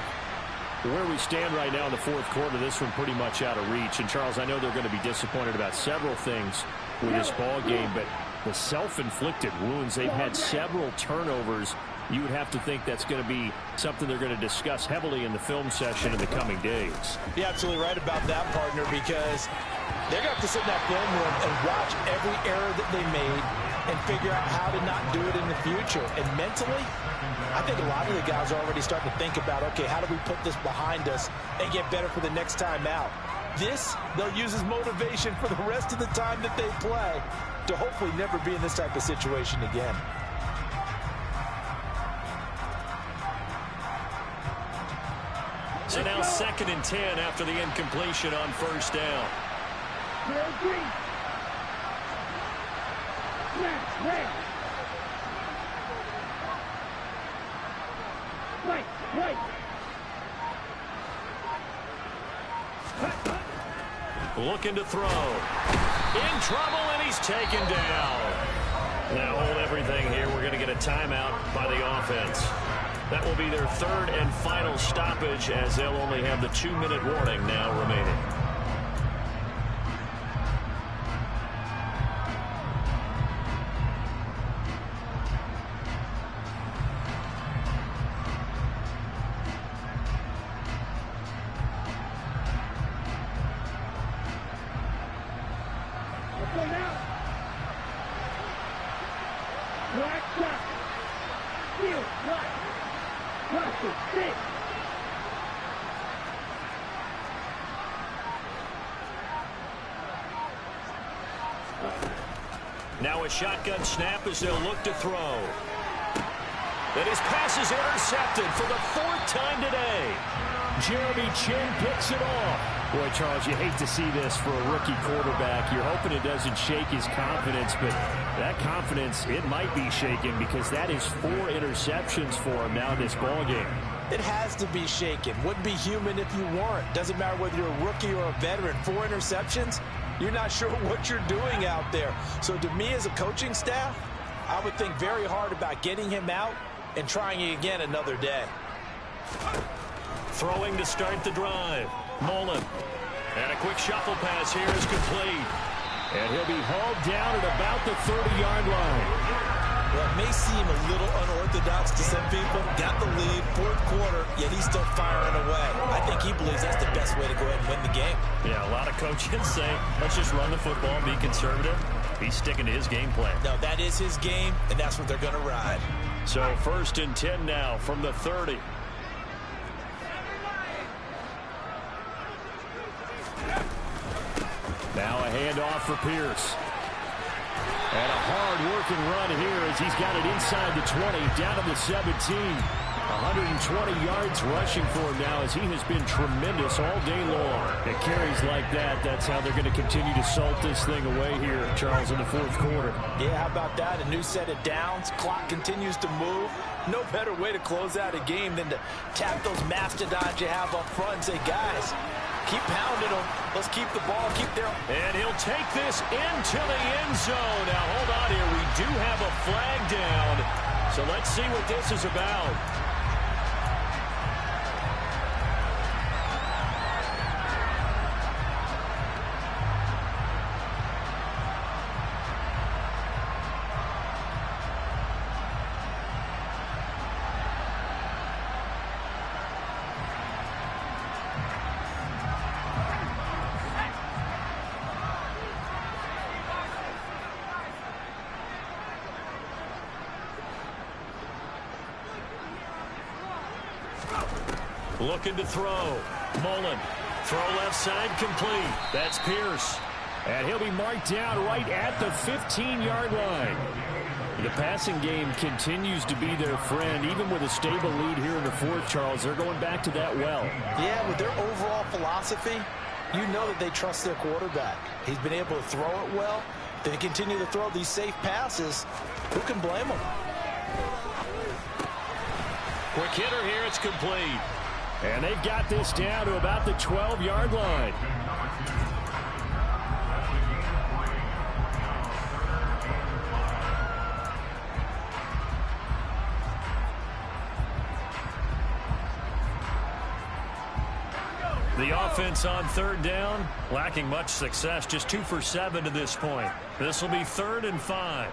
Where we stand right now in the fourth quarter, this one pretty much out of reach. And, Charles, I know they're going to be disappointed about several things with this ball game, but the self-inflicted wounds, they've had several turnovers. You would have to think that's going to be something they're going to discuss heavily in the film session in the coming days. You're absolutely right about that, partner, because they're going to have to sit in that film room and watch every error that they made and figure out how to not do it in the future. And mentally, I think a lot of the guys are already starting to think about, okay, how do we put this behind us and get better for the next time out? This, they'll use as motivation for the rest of the time that they play to hopefully never be in this type of situation again. So now 2nd and 10 after the incompletion on first down. Looking to throw. In trouble, and he's taken down. Now hold everything here. We're going to get a timeout by the offense. That will be their 3rd and final stoppage, as they'll only have the 2-minute warning now remaining. Now a shotgun snap as they'll look to throw. And his pass is intercepted for the 4th time today. Jeremy Chin picks it off. Boy, Charles, you hate to see this for a rookie quarterback. You're hoping it doesn't shake his confidence, but that confidence, it might be shaken because that is 4 interceptions for him now in this ballgame. It has to be shaken. Wouldn't be human if you weren't. Doesn't matter whether you're a rookie or a veteran. 4 interceptions, you're not sure what you're doing out there. So to me as a coaching staff, I would think very hard about getting him out and trying it again another day. Throwing to start the drive. Mullen. And a quick shuffle pass here is complete. And he'll be hauled down at about the 30-yard line. Well, it may seem a little unorthodox to some people. Got the lead, 4th quarter, yet he's still firing away. I think he believes that's the best way to go ahead and win the game. Yeah, a lot of coaches say, let's just run the football and be conservative. He's sticking to his game plan. No, that is his game, and that's what they're going to ride. So 1st and 10 now from the 30. Now a handoff for Pierce. And a hard-working run here as he's got it inside the 20, down to the 17. 120 yards rushing for him now as he has been tremendous all day long. It carries like that. That's how they're going to continue to salt this thing away here, Charles, in the 4th quarter. Yeah, how about that? A new set of downs. Clock continues to move. No better way to close out a game than to tap those mastodons you have up front and say, guys, keep pounding them. Let's keep the ball. Keep their... And he'll take this into the end zone. Now, hold on here. We do have a flag down. So let's see what this is about. Looking to throw. Mullen. Throw left side complete. That's Pierce. And he'll be marked down right at the 15-yard line. The passing game continues to be their friend. Even with a stable lead here in the fourth, Charles, they're going back to that well. Yeah, with their overall philosophy, you know that they trust their quarterback. He's been able to throw it well. They continue to throw these safe passes. Who can blame them? Quick hitter here, it's complete. And they've got this down to about the 12-yard line. The offense on third down, lacking much success, just 2 for 7 to this point. This will be 3rd and 5.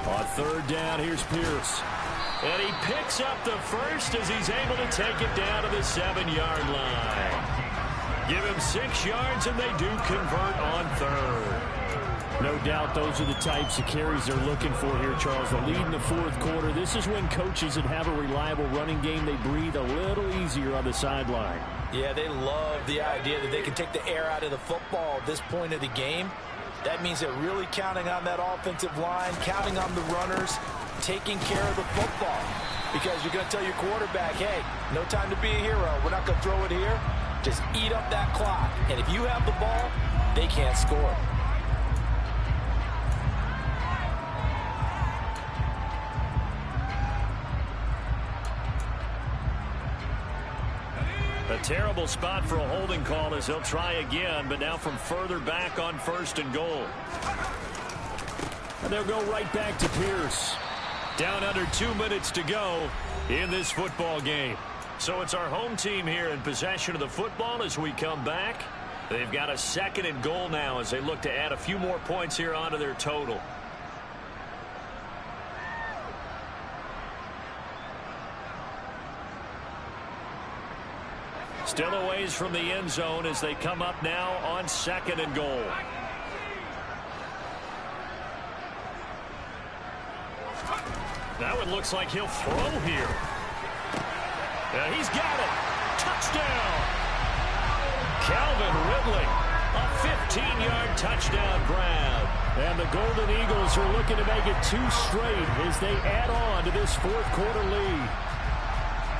On third down, here's Pierce. And he picks up the first as he's able to take it down to the 7-yard line. Give him 6 yards, and they do convert on third. No doubt those are the types of carries they're looking for here, Charles. The lead in the fourth quarter. This is when coaches that have a reliable running game, they breathe a little easier on the sideline. Yeah, they love the idea that they can take the air out of the football at this point of the game. That means they're really counting on that offensive line, counting on the runners, taking care of the football. Because you're going to tell your quarterback, hey, no time to be a hero. We're not going to throw it here. Just eat up that clock. And if you have the ball, they can't score. A terrible spot for a holding call as he'll try again, but now from further back on 1st and goal. And they'll go right back to Pierce. Down under 2 minutes to go in this football game. So it's our home team here in possession of the football as we come back. They've got a 2nd and goal now as they look to add a few more points here onto their total. Still a ways from the end zone as they come up now on 2nd and goal. Now it looks like he'll throw here. And he's got it. Touchdown. Calvin Ridley. A 15-yard touchdown grab. And the Golden Eagles are looking to make it 2 straight as they add on to this fourth quarter lead.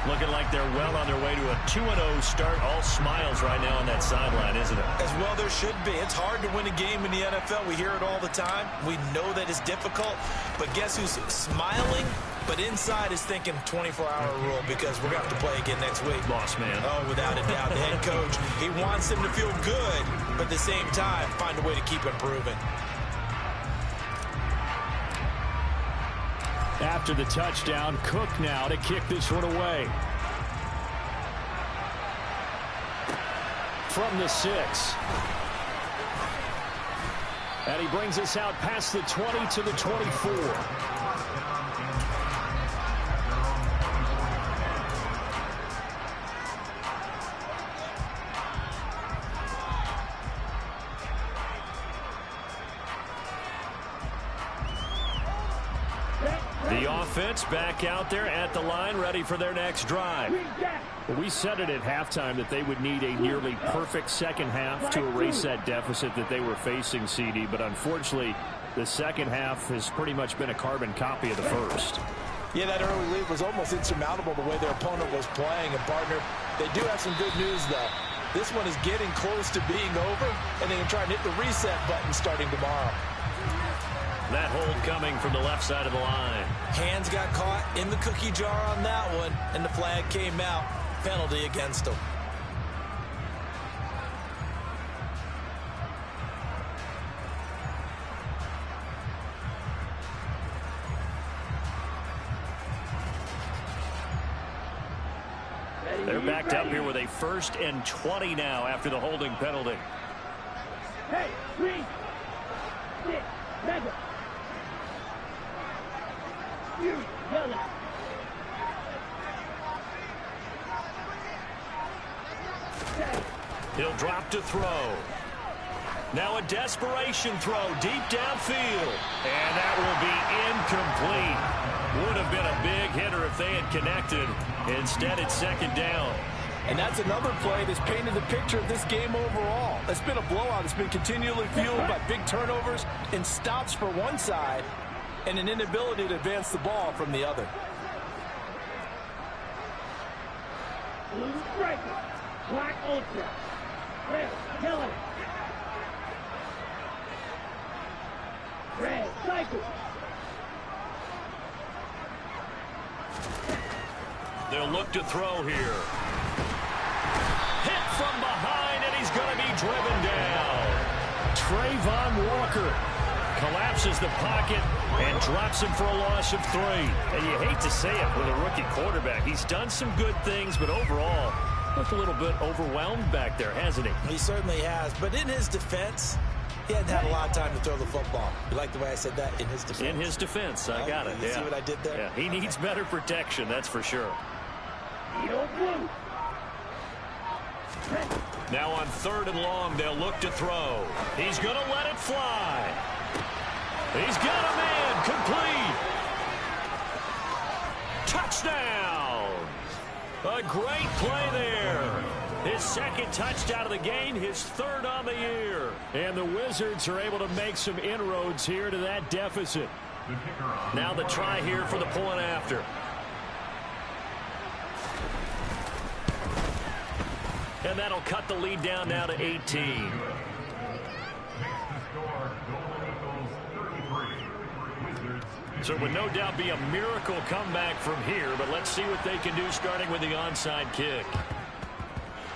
Looking like they're well on their way to a 2-0 start. All smiles right now on that sideline, isn't it? As well there should be. It's hard to win a game in the NFL. We hear it all the time. We know that it's difficult. But guess who's smiling? But inside is thinking 24-hour rule because we're going to have to play again next week. Boss man. Oh, without a doubt. The head coach, he wants them to feel good, but at the same time, find a way to keep improving. After the touchdown, Cook now to kick this one away. From the 6. And he brings us out past the 20 to the 24. The offense back out there at the line, ready for their next drive. Well, we said it at halftime that they would need a nearly perfect second half to erase that deficit that they were facing, CD. But unfortunately, the second half has pretty much been a carbon copy of the first. Yeah, that early lead was almost insurmountable the way their opponent was playing. And, partner, they do have some good news, though. This one is getting close to being over, and they can try and hit the reset button starting tomorrow. That hold coming from the left side of the line. Hands got caught in the cookie jar on that one, and the flag came out. Penalty against them. They're backed up here with a 1st and 20 now after the holding penalty. Hey, 3, 6, mega. You yell it. He'll drop to throw. Now a desperation throw deep downfield. And that will be incomplete. Would have been a big hitter if they had connected. Instead, it's 2nd down. And that's another play that's painted the picture of this game overall. It's been a blowout. It's been continually fueled by big turnovers and stops for one side and an inability to advance the ball from the other. Blue striker, black ultra. Red, killing it. Red, cycle. They'll look to throw here. Hit from behind, and he's going to be driven down. Trayvon Walker collapses the pocket and drops him for a loss of 3. And you hate to say it with a rookie quarterback. He's done some good things, but overall, looked a little bit overwhelmed back there, hasn't he? He certainly has. But in his defense, he hadn't had a lot of time to throw the football. You like the way I said that? In his defense. In his defense, I got it. You see what I did there? Yeah, he needs better protection, that's for sure. Now on 3rd and long, they'll look to throw. He's going to let it fly. He's got a man complete. Touchdown. A great play there. His 2nd touchdown of the game, his 3rd on the year. And the Wizards are able to make some inroads here to that deficit. Now the try here for the point after. And that'll cut the lead down now to 18. So it would no doubt be a miracle comeback from here, but let's see what they can do starting with the onside kick.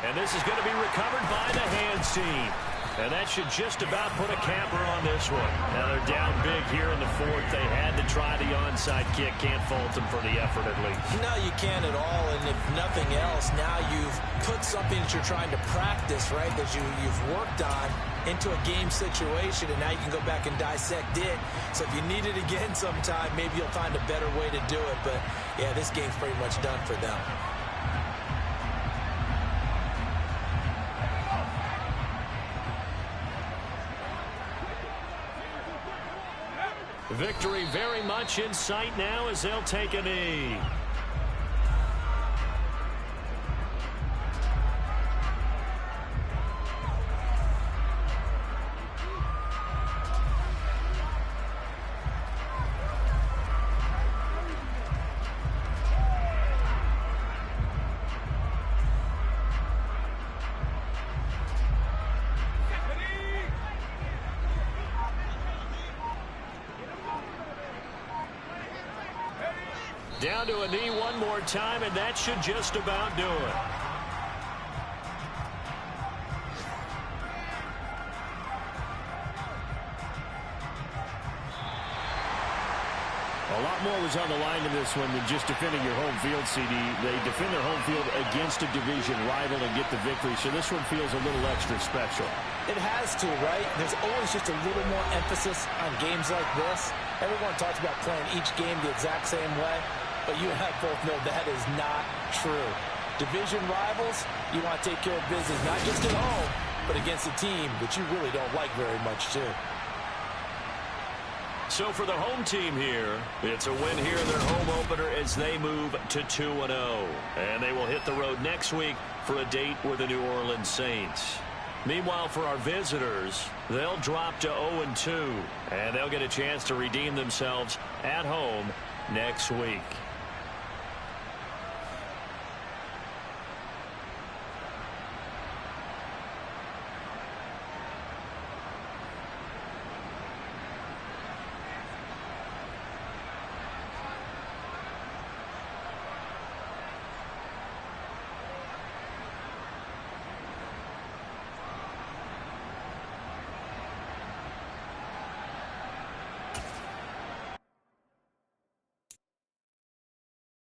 And this is going to be recovered by the hands team. And that should just about put a capper on this one. Now they're down big here in the 4th. They had to try the onside kick. Can't fault them for the effort at least. No, you can't at all. And if nothing else, now you've put something that you're trying to practice, right, that you've worked on into a game situation, and now you can go back and dissect it. So if you need it again sometime, maybe you'll find a better way to do it. But, yeah, this game's pretty much done for them. Victory very much in sight now as they'll take a knee. Down to a knee one more time, and that should just about do it. A lot more was on the line in this one than just defending your home field, CD. They defend their home field against a division rival and get the victory, so this one feels a little extra special. It has to, right? There's always just a little more emphasis on games like this. Everyone talks about playing each game the exact same way, but you and I both know that is not true. Division rivals, you want to take care of business, not just at home, but against a team that you really don't like very much, too. So for the home team here, it's a win here in their home opener as they move to 2-0. And they will hit the road next week for a date with the New Orleans Saints. Meanwhile, for our visitors, they'll drop to 0-2, and they'll get a chance to redeem themselves at home next week.